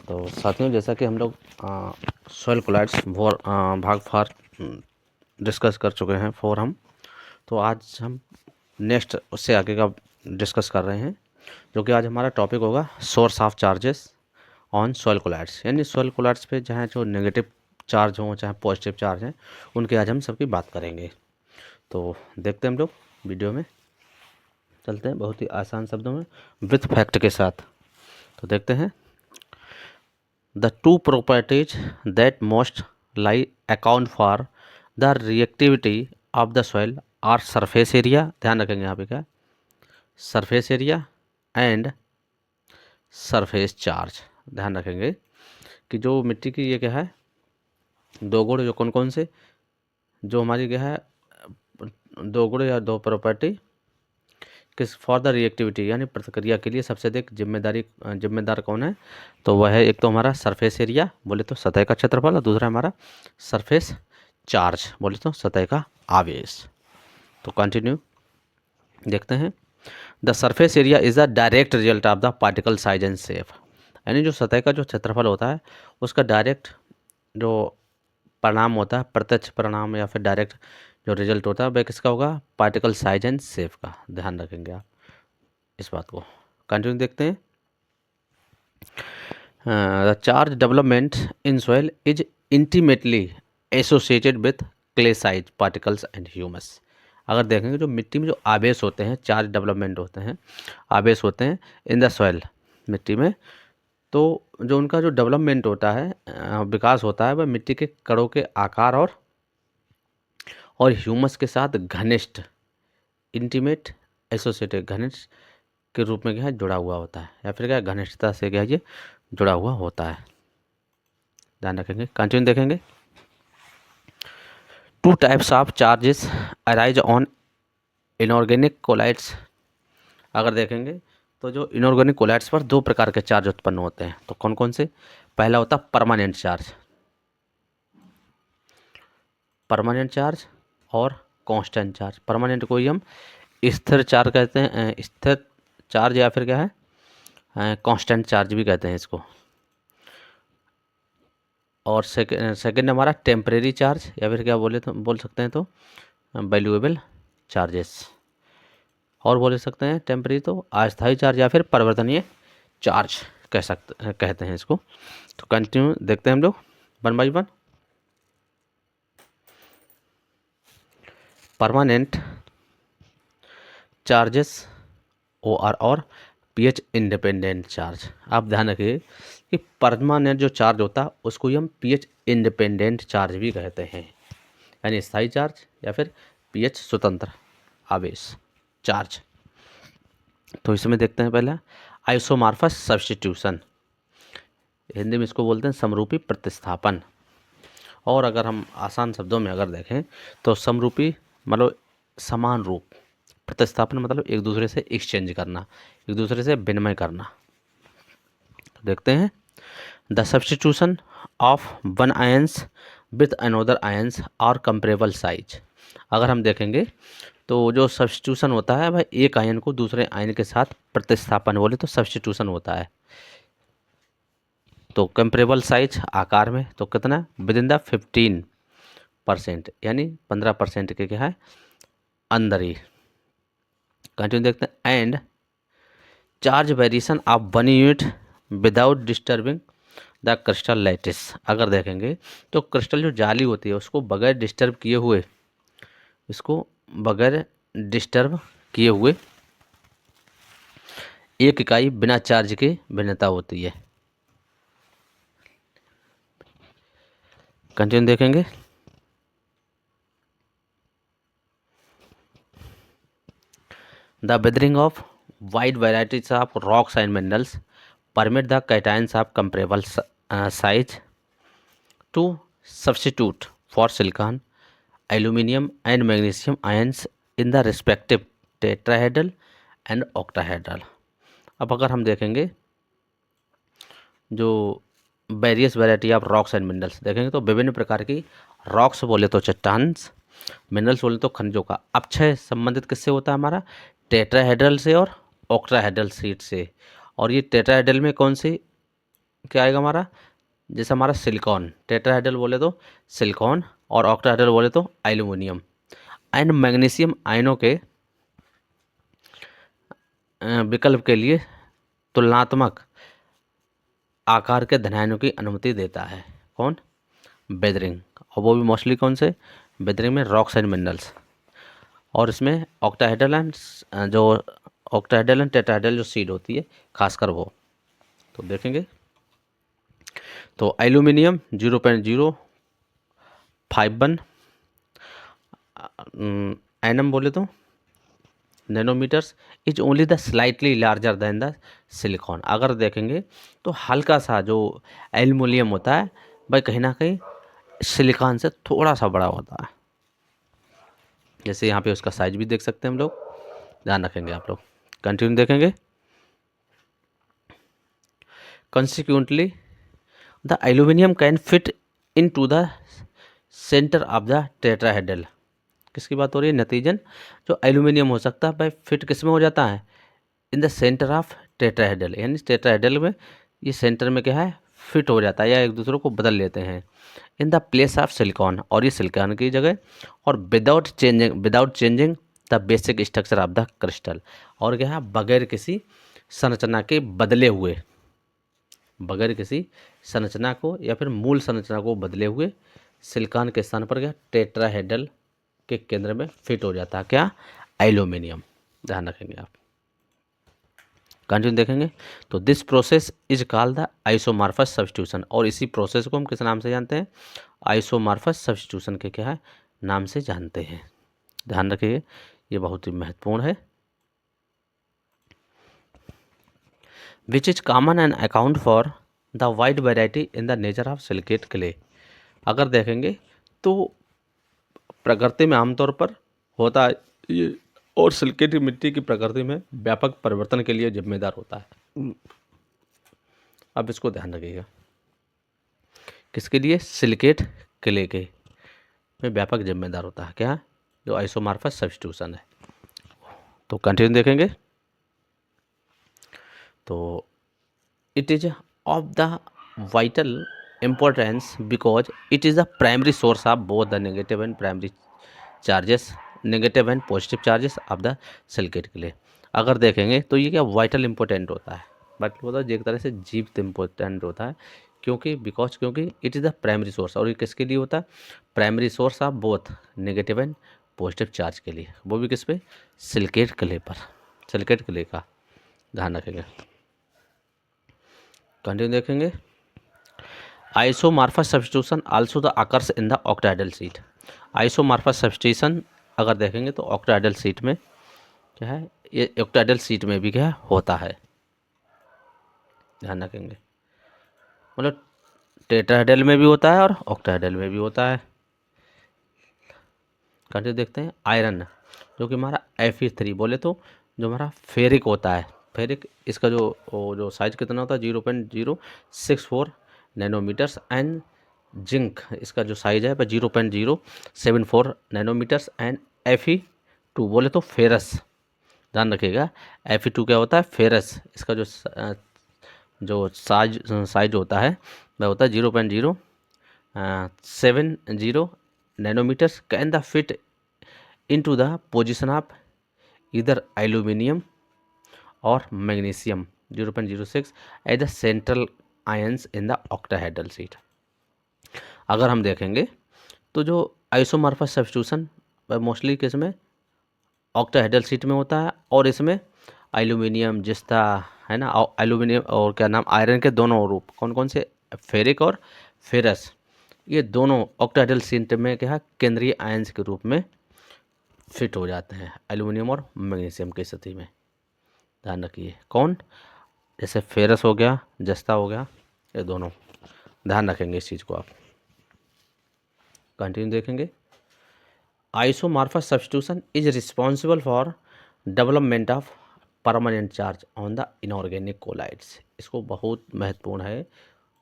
तो साथियों, जैसा कि हम लोग सॉइल कोलाइड्स भाग 4 डिस्कस कर चुके हैं हम। तो आज हम नेक्स्ट उससे आगे का डिस्कस कर रहे हैं, जो कि आज हमारा टॉपिक होगा source of charges on soil colloids. यानी सॉइल कोलाइड्स पे चाहे जो नेगेटिव चार्ज हों चाहे पॉजिटिव चार्ज हैं, उनके आज हम सबकी बात करेंगे। तो देखते हैं हम लोग वीडियो में चलते हैं, बहुत ही आसान शब्दों में विथ फैक्ट के साथ। तो देखते हैं, the two properties that most lie account for the reactivity of the soil are surface area, ध्यान रखेंगे यहाँ पे क्या, surface area and surface charge. ध्यान रखेंगे कि जो मिट्टी की ये क्या है, दो गुण जो कौन कौन से, जो हमारी क्या है दो गुण या दो प्रॉपर्टी किस फॉर द रिएक्टिविटी यानी प्रतिक्रिया के लिए सबसे अधिक जिम्मेदार कौन है, तो वह है एक तो हमारा सरफेस एरिया बोले तो सतह का क्षेत्रफल, और दूसरा हमारा सरफेस चार्ज बोले तो सतह का आवेश। तो कंटिन्यू देखते हैं, the surface area is the direct result of the particle size and shape. यानी जो सतह का जो क्षेत्रफल होता है उसका डायरेक्ट जो परिणाम होता है, प्रत्यक्ष परिणाम या फिर डायरेक्ट जो रिजल्ट होता है वह किसका होगा, पार्टिकल साइज एंड शेप का। ध्यान रखेंगे आप इस बात को। कंटिन्यू देखते हैं, the charge development in soil is intimately associated with clay size particles and humus. अगर देखेंगे जो मिट्टी में जो आवेश होते हैं, चार्ज डेवलपमेंट होते हैं, आवेश होते हैं इन द सॉइल मिट्टी में, तो जो उनका जो डेवलपमेंट होता है, विकास होता है, वह मिट्टी के कणों के आकार और ह्यूमस के साथ घनिष्ठ इंटीमेट एसोसिएटेड घनिष्ठ के रूप में क्या है जुड़ा हुआ होता है, या फिर क्या घनिष्ठता से क्या ये जुड़ा हुआ होता है। ध्यान रखेंगे, कंटिन्यू देखेंगे, two types of charges arise on inorganic colloids. अगर देखेंगे तो जो इनऑर्गेनिक कोलाइड्स पर दो प्रकार के चार्ज उत्पन्न होते हैं, तो कौन कौन से, पहला होता है परमानेंट चार्ज और कांस्टेंट चार्ज। परमानेंट को ही हम स्थिर चार्ज कहते हैं, स्थिर चार्ज या फिर क्या है कांस्टेंट चार्ज भी कहते हैं इसको। और सेकंड हमारा टेम्परेरी चार्ज या फिर क्या बोल सकते हैं तो वैल्यूएबल चार्जेस, और बोल सकते हैं टेम्परेरी तो अस्थायी चार्ज या फिर परिवर्तनीय चार्ज कहते हैं इसको। तो कंटिन्यू देखते हैं हम लोग one by one. Permanent charges और पीएच इंडिपेंडेंट चार्ज। आप ध्यान रखिए कि परमानेंट जो चार्ज होता है उसको ही हम पीएच इंडिपेंडेंट चार्ज भी कहते हैं, यानी स्थायी चार्ज या फिर पीएच स्वतंत्र आवेश चार्ज। तो इसमें देखते हैं पहला आइसोमॉर्फस सब्स्टिट्यूशन, हिंदी में इसको बोलते हैं समरूपी प्रतिस्थापन। और अगर हम आसान शब्दों में अगर देखें तो समरूपी मतलब समान रूप, प्रतिस्थापन मतलब एक दूसरे से एक्सचेंज करना, एक दूसरे से विनिमय करना। तो देखते हैं, the substitution of one ions with another ions और कंपेरेबल साइज। अगर हम देखेंगे तो जो सब्स्टिट्यूशन होता है वह एक आयन को दूसरे आयन के साथ प्रतिस्थापन बोले तो सब्स्टिट्यूशन होता है। तो कंपेरेबल साइज आकार में तो कितना, विद इन द 15%, यानी 15% के क्या है अंदर ही। कंटिन्यू देखते हैं, and charge variation of 1 unit without disturbing the crystal lattice. अगर देखेंगे तो क्रिस्टल जो जाली होती है उसको बगैर डिस्टर्ब किए हुए, एक इकाई बिना चार्ज के भिन्नता होती है। कंटिन्यू देखेंगे, the weathering of wide varieties of rocks and minerals permit the cations of comparable size to substitute for silicon, aluminium and magnesium ions in the respective tetrahedral and octahedral. अब अगर हम देखेंगे जो various variety of rocks and minerals देखेंगे तो विभिन्न प्रकार की रॉक्स बोले तो चट्टान, मिनरल्स बोले तो खनिजों का अपक्षय संबंधित किससे होता है हमारा, टेट्राहेड्रल से और ऑक्टाहेड्रल सीट से। और ये टेट्राहेड्रल में कौन सी क्या आएगा हमारा, जैसे हमारा सिलिकॉन, टेट्राहेड्रल बोले तो सिलिकॉन और ऑक्टाहेड्रल बोले तो एल्यूमिनियम। एंड मैग्नीशियम आयनों के विकल्प के लिए तुलनात्मक आकार के धनायनों की अनुमति देता है। कौन? बेदरिंग। और वो भी मोस्टली कौन से? बेदरिंग में रॉक्स एंड मिनरल्स। और इसमें ऑक्टाहेड्रल एंड जो ऑक्टाहेड्रल एंड टेट्राहेड्रल जो सीड होती है खासकर वो, तो देखेंगे। तो एल्यूमिनियम 0.051 एनम बोले तो nanometres is only the slightly larger than the silicon. अगर देखेंगे तो हल्का सा जो एल्यूमिनियम होता है भाई कहीं ना कहीं सिलिकॉन से थोड़ा सा बड़ा होता है। जैसे यहाँ पे उसका साइज भी देख सकते हैं हम लोग, ध्यान रखेंगे आप लोग। कंटिन्यू देखेंगे। Consequently, the aluminium can fit into the center of the tetrahedral। किसकी बात हो रही है? नतीजन जो एल्यूमिनियम हो सकता है भाई फिट किस में हो जाता है? In the centre of tetrahedral, यानी टेट्राहेड्रल में ये सेंटर में क्या है? फिट हो जाता है या एक दूसरे को बदल लेते हैं। In the place of silicon, और ये सिलिकॉन की जगह, और without changing the basic structure of the crystal, और क्या है? बगैर किसी संरचना के बदले हुए, बगैर किसी संरचना को या फिर मूल संरचना को बदले हुए सिलिकॉन के स्थान पर क्या? टेट्राहेड्रल के केंद्र में फिट हो जाता है क्या? एल्यूमिनियम। ध्यान रखेंगे आप। कंटिन्यू देखेंगे। तो this process is called the isomorphous substitution, और इसी प्रोसेस को हम किस नाम से जानते हैं? आइसोमॉर्फस सब्स्टिट्यूशन के क्या है? नाम से जानते हैं। ध्यान रखिए, ये बहुत ही महत्वपूर्ण है। Which is common and account for the wide variety in the nature of silicate clay. अगर देखेंगे तो प्रकृति में आमतौर पर होता है ये, और सिलिकेट मिट्टी की प्रकृति में व्यापक परिवर्तन के लिए जिम्मेदार होता है। अब इसको ध्यान रखिएगा, किसके लिए? सिलिकेट क्ले के में व्यापक जिम्मेदार होता है क्या? जो आइसोमॉर्फस सब्स्टिट्यूशन है। तो कंटिन्यू देखेंगे। तो it is of the vital importance because it is the primary source of both the negative and primary charges, negative and positive charges of the silicate clay. अगर देखेंगे तो ये क्या वाइटल इंपॉर्टेंट होता है, बट होता है एक तरह से जीवित इंपॉर्टेंट होता है। क्योंकि it is the primary source, और ये किसके लिए होता है? Primary source of both negative and positive charge के लिए, वो भी किस पे? सिलिकेट क्ले पर। सिलिकेट क्ले का ध्यान रखेंगे। कंटिन्यू देखेंगे। Isomorphous substitution also the occurs in the octahedral sheet. Isomorphous substitution अगर देखेंगे तो ऑक्टाहेड्रल सीट में क्या है? ये ऑक्टाहेड्रल सीट में भी क्या है? होता है। ध्यान रखेंगे, मतलब टेट्राहेड्रल में भी होता है और ऑक्टाहेड्रल में भी होता है। कंटिन्यू देखते हैं। आयरन जो कि हमारा Fe3 बोले तो जो हमारा फेरिक होता है, फेरिक इसका जो साइज कितना होता है? 0.064 नैनोमीटर्स। एंड जिंक इसका जो साइज है 0.074 नैनोमीटर्स। एंड Fe2 बोले तो फेरस, ध्यान रखिएगा। Fe2 क्या होता है? फेरस। इसका जो साइज होता है वह होता है 0.070 nanometres. Can the fit into the position of इधर एल्यूमिनियम और magnesium 0.06 as the central ions in the octahedral sheet. अगर हम देखेंगे तो जो आइसोमॉर्फस सब्स्टिट्यूशन मोस्टली किसमें? ऑक्टाहेड्रल सीट में होता है, और इसमें एल्यूमिनियम जिस्ता है ना, एल्यूमिनियम और क्या नाम, आयरन के दोनों रूप कौन कौन से? फेरिक और फेरस, ये दोनों ऑक्टाहेड्रल सीट में क्या है? केंद्रीय आयंस के रूप में फिट हो जाते हैं एल्यूमिनियम और मैग्नीशियम की स्थिति में। ध्यान रखिए। कौन? जैसे फेरस हो गया, जस्ता हो गया, ये दोनों ध्यान रखेंगे इस चीज़ को आप। कंटिन्यू देखेंगे। Isomorphous substitution is responsible for development of permanent charge on the inorganic colloids. इसको बहुत महत्वपूर्ण है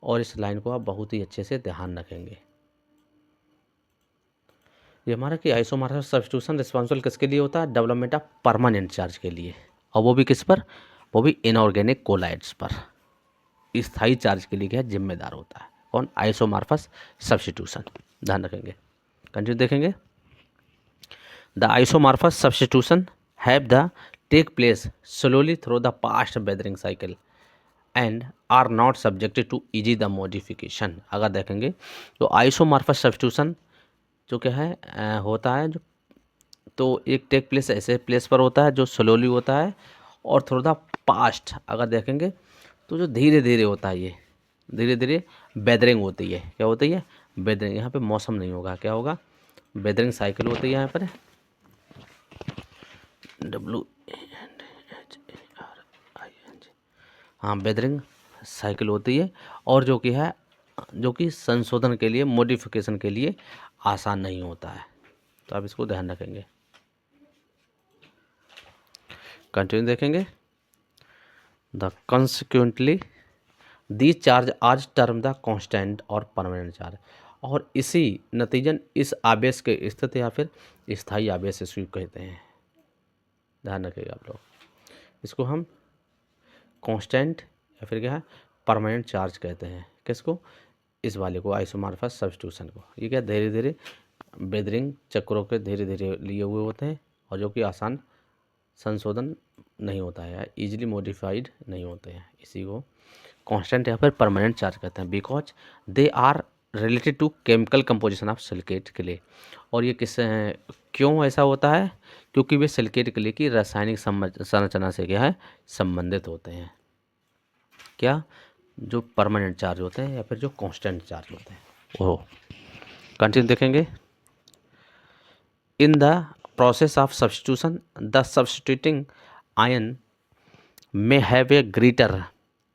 और इस लाइन को आप बहुत ही अच्छे से ध्यान रखेंगे। ये हमारा कि आइसोमॉर्फस सब्स्टिट्यूशन रिस्पॉन्सिबल किसके लिए होता है? डेवलपमेंट ऑफ परमानेंट चार्ज के लिए, और वो भी किस पर? वो भी इनऑर्गेनिक कोलाइड्स पर। स्थायी चार्ज के लिए क्या है, जिम्मेदार होता है। कौन? Isomorphous substitution. ध्यान रखेंगे। कंटिन्यू देखेंगे। The isomorphous substitution have the take place slowly through the past weathering cycle and are not subjected to easy the modification. अगर देखेंगे तो आइसोमॉर्फस सब्स्टिट्यूशन जो क्या है होता है, जो तो एक टेक प्लेस ऐसे प्लेस पर होता है जो स्लोली होता है, और थ्रू द पास्ट अगर देखेंगे तो जो धीरे धीरे होता है, ये धीरे धीरे वेदरिंग होती है। क्या होती है? वेदरिंग। यहाँ पे मौसम नहीं होगा, क्या होगा? वेदरिंग साइकिल होती है यहाँ पर, WHARING। हाँ, वेदरिंग साइकिल होती है, और जो कि है, जो कि संशोधन के लिए, मॉडिफिकेशन के लिए आसान नहीं होता है। तो आप इसको ध्यान रखेंगे। कंटिन्यू देखेंगे। द कॉन्सिक्वेंटली दी चार्ज आज टर्म द कांस्टेंट और परमानेंट चार्ज। और इसी नतीजन इस आवेश के स्थित या फिर स्थायी आवेश स्वीप कहते हैं। ध्यान रखिएगा आप लोग। इसको हम कांस्टेंट या फिर क्या है, परमानेंट चार्ज कहते हैं। किसको? इस वाले को, आइसोमॉर्फस सब्स्टिट्यूशन को। ये क्या, धीरे धीरे वेदरिंग चक्रों के धीरे धीरे लिए हुए होते हैं, और जो कि आसान संशोधन नहीं होता है, इजीली मॉडिफाइड नहीं होते हैं। इसी को कांस्टेंट या फिर परमानेंट चार्ज कहते हैं। Because they are related to chemical composition of silicate clay. और ये किस क्यों ऐसा होता है? क्योंकि वे सिलिकेट क्ले की रासायनिक संरचना से क्या है, संबंधित होते हैं। क्या? जो परमानेंट चार्ज होते हैं या फिर जो कांस्टेंट चार्ज होते हैं वो। कंटिन्यू देखेंगे। In the process of substitution, the substituting ion may have a greater,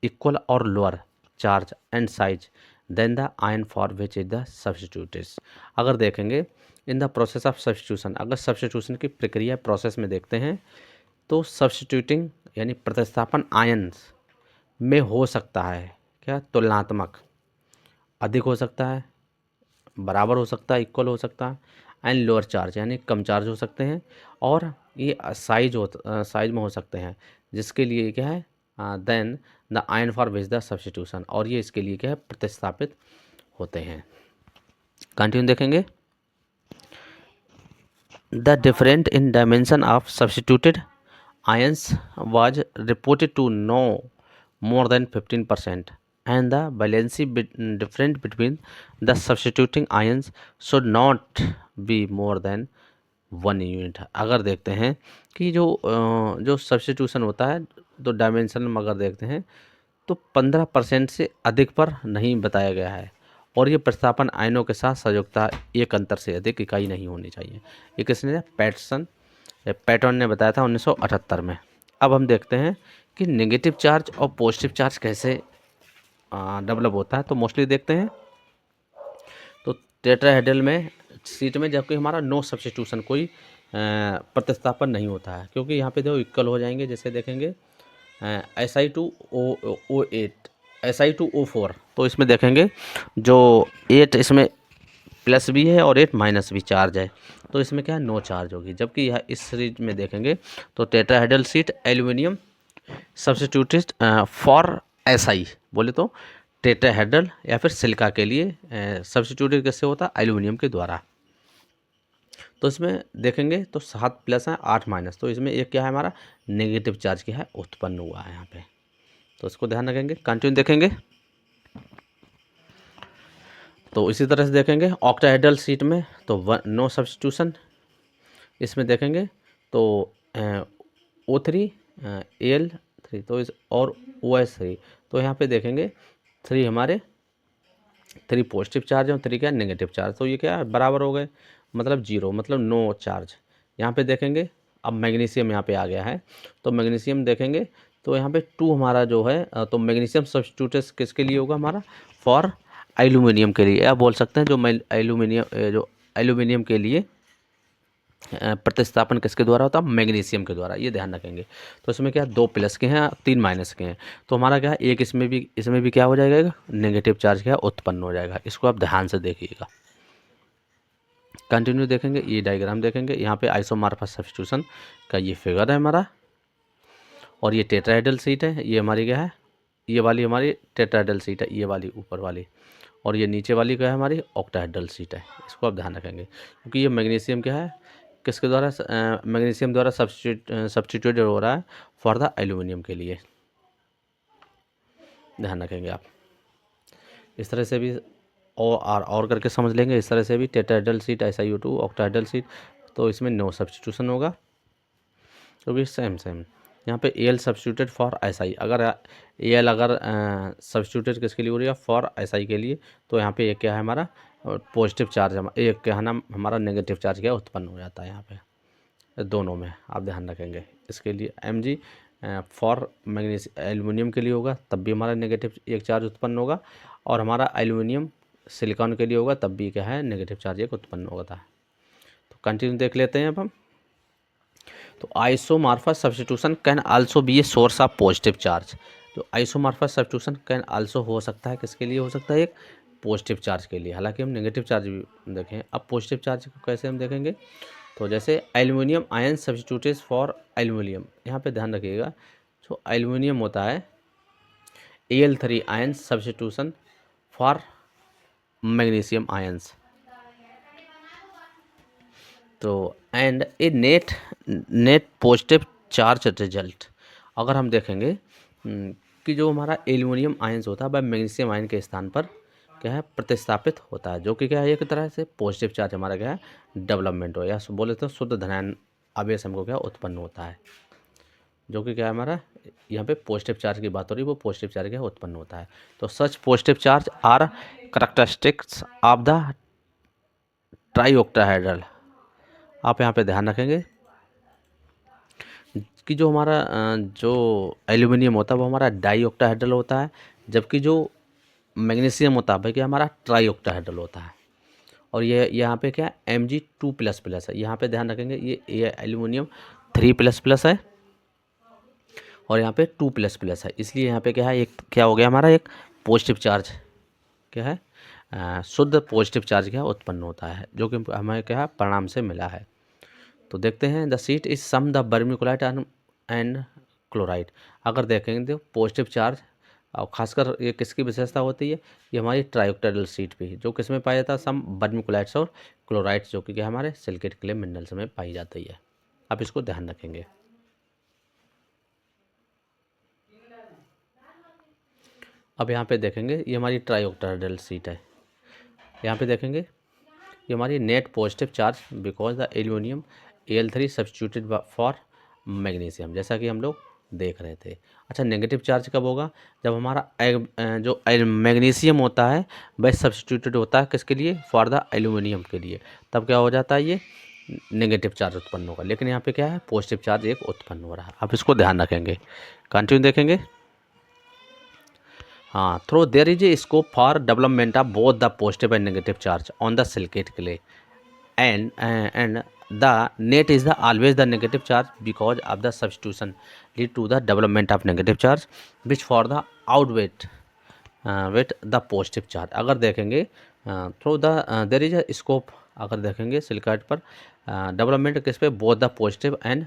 equal or lower charge and size than the ion for which is the substituted। अगर देखेंगे in the process of substitution, अगर substitution की प्रक्रिया process में देखते हैं तो substituting यानी प्रतिस्थापन आयन्स में हो सकता है क्या, तुलनात्मक अधिक हो सकता है, बराबर हो सकता है, इक्वल हो सकता है, एंड लोअर चार्ज यानी कम चार्ज हो सकते हैं, और ये साइज में हो सकते हैं, जिसके लिए क्या है, then the ion for which the substitution, और ये इसके लिए क्या है, प्रतिस्थापित होते हैं। कंटिन्यू देखेंगे। The different in dimension of substituted ions was reported to no more than 15%, and the valency difference between the substituting ions should not be more than 1 unit. अगर देखते हैं कि जो सब्स्टिट्यूशन होता है तो डायमेंशन में अगर देखते हैं तो 15% से अधिक पर नहीं बताया गया है, और ये प्रतिस्थापन आयनों के साथ संयोजकता एक अंतर से अधिक इकाई नहीं होनी चाहिए। ये किसने? पैटर्न ने बताया था 1978 में। अब हम देखते हैं कि नेगेटिव चार्ज और पॉजिटिव चार्ज कैसे डेवलप होता है। तो मोस्टली देखते हैं तो टेट्राहेड्रल में सीट में, जबकि हमारा नो सब्स्टिट्यूशन, कोई प्रतिस्थापन नहीं होता है, क्योंकि यहाँ पे देखो इक्वल हो जाएंगे। जैसे देखेंगे Si2O8 Si2O4, तो इसमें देखेंगे जो 8 इसमें प्लस भी है और 8 माइनस भी चार्ज है, तो इसमें क्या है, नो चार्ज होगी। जबकि यह इस सीरीज में देखेंगे तो tetrahedral seat aluminium substituted for SI, बोले तो टेट्राहेड्रल या फिर सिलिका के लिए सब्स्टिट्यूटेड कैसे होता है, एल्यूमिनियम के द्वारा। तो इसमें देखेंगे तो 7 प्लस है 8 माइनस, तो इसमें एक क्या है, हमारा नेगेटिव चार्ज क्या है, उत्पन्न हुआ है यहाँ पे। तो इसको ध्यान रखेंगे। कंटिन्यू देखेंगे। तो इसी तरह से देखेंगे ऑक्टाहेड्रल सीट में तो नो सब्स्टिट्यूशन। इसमें देखेंगे तो O3 Al3 तो इस और OS3, तो यहाँ पे देखेंगे 3 हमारे 3 पॉजिटिव चार्ज और 3 क्या नेगेटिव चार्ज, तो ये क्या है, बराबर हो गए, मतलब 0, मतलब नो चार्ज। यहाँ पे देखेंगे अब मैग्नीशियम यहाँ पे आ गया है, तो मैग्नीशियम देखेंगे तो यहाँ पे 2 हमारा जो है, तो मैग्नीशियम सब्स्टिट्यूट किसके लिए होगा, हमारा फॉर एल्यूमिनियम के लिए, या बोल सकते हैं जो एल्यूमिनियम के लिए प्रतिस्थापन किसके द्वारा होता है, मैग्नीशियम के द्वारा। ये ध्यान रखेंगे। तो इसमें क्या 2 प्लस के हैं 3 माइनस के हैं, तो हमारा क्या है, एक इसमें भी क्या हो जाएगा, नेगेटिव चार्ज क्या उत्पन्न हो जाएगा। इसको आप ध्यान से देखिएगा। कंटिन्यू देखेंगे, ये डायग्राम देखेंगे। यहाँ पे आइसोमॉर्फस सब्स्टिट्यूशन का ये फिगर है हमारा, और ये टेट्राहेड्रल सीट है, ये हमारी क्या है, ये वाली हमारी टेट्राहेड्रल शीट है, ये वाली ऊपर वाली, और ये नीचे वाली क्या है हमारी ऑक्टाहेड्रल शीट है। इसको आप ध्यान रखेंगे क्योंकि ये मैग्नीशियम क्या है, किसके द्वारा मैग्नीशियम द्वारा सब्स्टिट्यूट हो रहा है फॉर द एल्यूमिनियम के लिए, ध्यान रखेंगे आप। इस तरह से भी और करके समझ लेंगे। इस तरह से भी tetrahedral sheet SiO2 octahedral sheet, तो इसमें नो सब्स्टिट्यूशन होगा क्योंकि सेम यहाँ पे Al सब्स्टिट्यूटेड फॉर SI। अगर Al अगर सब्स्टिट्यूटेड किसके लिए हो रही है, फॉर SI के लिए, तो यहाँ पे ये क्या है हमारा पॉजिटिव चार्ज, एक क्या है ना हमारा नेगेटिव चार्ज क्या उत्पन्न हो जाता है यहाँ पे दोनों में, आप ध्यान रखेंगे। इसके लिए Mg फॉर एल्यूमिनियम के लिए होगा तब भी हमारा नेगेटिव एक चार्ज उत्पन्न होगा, और हमारा एल्यूमिनियम सिलिकॉन के लिए होगा तब भी क्या है नेगेटिव चार्ज एक उत्पन्न होता है। तो कंटिन्यू देख लेते हैं अब हम। तो isomorphous substitution can also be a source of positive charge. तो आइसोमॉर्फस सब्स्टिट्यूशन कैन आल्सो हो सकता है, किसके लिए हो सकता है, एक पॉजिटिव चार्ज के लिए। हालांकि हम नेगेटिव चार्ज भी देखें। अब पॉजिटिव चार्ज को कैसे हम देखेंगे, तो जैसे aluminium ion substituted for aluminium, यहाँ पे ध्यान रखिएगा जो एल्यूमिनियम होता है Al3 ion substitution for magnesium ions, तो and a net positive charge result. अगर हम देखेंगे कि जो हमारा एल्यूमिनियम आयंस होता है वह मैग्नीशियम आयन के स्थान पर क्या है प्रतिस्थापित होता है, जो कि क्या है एक तरह से पॉजिटिव चार्ज हमारा क्या है डेवलपमेंट हो, या बोले तो शुद्ध धनायन आवेश हमको क्या उत्पन्न होता है, जो कि क्या है हमारा यहाँ पे पॉजिटिव चार्ज की बात हो रही है, वो पॉजिटिव चार्ज क्या उत्पन्न होता है। तो such positive charge are characteristics of the trioctahedral. आप यहाँ पे ध्यान रखेंगे कि जो हमारा जो एल्यूमिनियम होता है वो हमारा डाईऑक्टाहेड्रल होता है, जबकि जो मैग्नीशियम होता है भाई क्या हमारा ट्राईऑक्टाहेड्रल होता है। और ये यहाँ पे क्या है Mg2++ है। यहाँ पे ध्यान रखेंगे ये एल्यूमिनियम 3++ है और यहाँ पे 2++ है, इसलिए यहाँ पे क्या है एक क्या हो गया हमारा एक पॉजिटिव चार्ज क्या है शुद्ध पॉजिटिव चार्ज क्या उत्पन्न होता है, जो कि हमें क्या है परिणाम से मिला है। तो देखते हैं the sheet is some the vermiculite and chloride. अगर देखेंगे तो पॉजिटिव चार्ज और खासकर ये किसकी विशेषता होती है, ये हमारी ट्राईऑक्टाहेड्रल शीट पे जो किसमें पाया जाता है सम वर्मिकुलाइट्स और क्लोराइड्स, जो कि क्या हमारे सिलिकेट क्ले मिनरल्स में पाई जाती है। आप इसको ध्यान रखेंगे। अब यहाँ पे देखेंगे ये हमारी ट्राईऑक्टाहेड्रल शीट है। यहाँ पे देखेंगे ये हमारी net positive charge because the aluminium Al3 substituted for magnesium, जैसा कि हम लोग देख रहे थे। अच्छा नेगेटिव चार्ज कब होगा, जब हमारा जो मैग्नीशियम होता है वह सब्स्टिट्यूटेड होता है किसके लिए, फॉर द एल्यूमिनियम के लिए, तब क्या हो जाता है ये नेगेटिव चार्ज उत्पन्न होगा। लेकिन यहाँ पे क्या है पॉजिटिव चार्ज एक उत्पन्न हो रहा है। आप इसको ध्यान रखेंगे, कंटिन्यू देखेंगे। हाँ through there is a scope for development of both the positive and negative charge on the silicate clay and the net is the always the negative charge because of the substitution lead to the development of negative charge which for the outweight with the positive charge। अगर देखेंगे through the there is a scope, अगर देखेंगे सिलिकाइट पर development किस पे both the positive and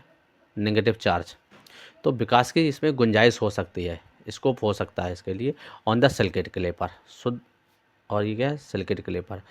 negative charge, तो विकास की इसमें गुंजाइश हो सकती है, स्कोप हो सकता है इसके लिए ऑन द सिलिकेट क्ले पर शुद्ध, और ये क्या है सिलिकेट क्ले पर।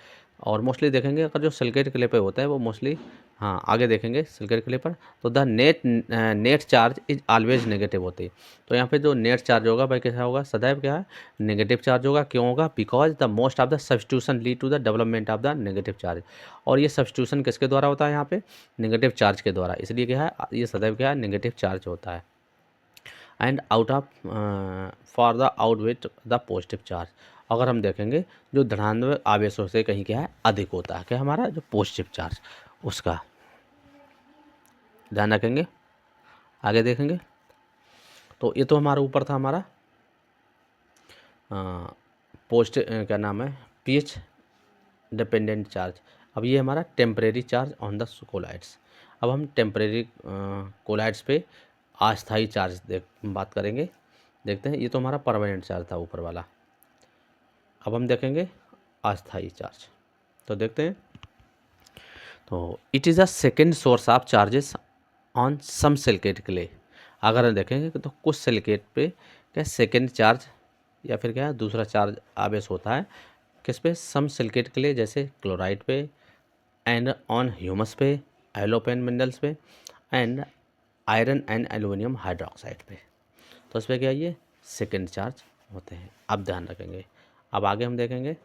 और मोस्टली देखेंगे अगर जो सिलिकेट क्ले पे होता है वो मोस्टली हाँ आगे देखेंगे सिलिकेट क्ले पर, तो the net charge is always negative होती है। तो यहाँ पे जो नेट चार्ज होगा भाई कैसा होगा, सदैव क्या है नेगेटिव चार्ज होगा। क्यों होगा, because the most of the substitution lead to the development of the negative charge. और ये सब्स्टिट्यूशन किसके द्वारा होता है यहाँ पे नेगेटिव चार्ज के द्वारा, इसलिए क्या है ये सदैव क्या है नेगेटिव चार्ज होता है। And out of for the outweigh the positive charge, अगर हम देखेंगे जो धनात्मक आवेशों से कहीं क्या है अधिक होता है क्या हमारा जो पॉजिटिव चार्ज, उसका ध्यान रखेंगे। आगे देखेंगे तो ये तो हमारा ऊपर था हमारा पॉजिटिव क्या नाम है पीएच डिपेंडेंट चार्ज। अब ये हमारा temporary charge on the colloids. अब हम टेम्परेरी कोलाइड्स पे अस्थायी चार्ज बात करेंगे। देखते हैं ये तो हमारा परमानेंट चार्ज था ऊपर वाला, अब हम देखेंगे अस्थायी चार्ज। तो देखते हैं तो it is a second source of charges on some silicate clay. अगर हम देखेंगे तो कुछ सिलिकेट पे क्या सेकेंड चार्ज या फिर क्या है दूसरा चार्ज आवेश होता है किस पे, सम सिलिकेट के लिए, जैसे क्लोराइड पे, एंड ऑन ह्यूमस पे, एलोपेन मिनरल्स पे, and iron and aluminium hydroxide पे। तो इस पर क्या ये सेकेंड चार्ज होते हैं। अब ध्यान रखेंगे, अब आगे हम देखेंगे।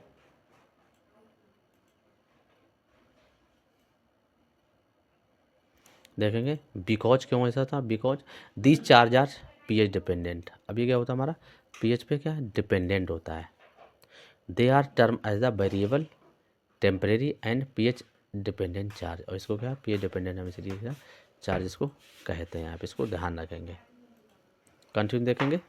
देखेंगे बिकॉज क्यों ऐसा था, because these charge are pH dependent. अब ये क्या होता है हमारा पीएच पे क्या डिपेंडेंट होता है। They are term as the variable temporary and pH dependent charge. और इसको क्या पीएच डिपेंडेंट हम इसलिए चार्ज इसको कहते हैं। आप इसको ध्यान रखेंगे। कंटिन्यू देखेंगे।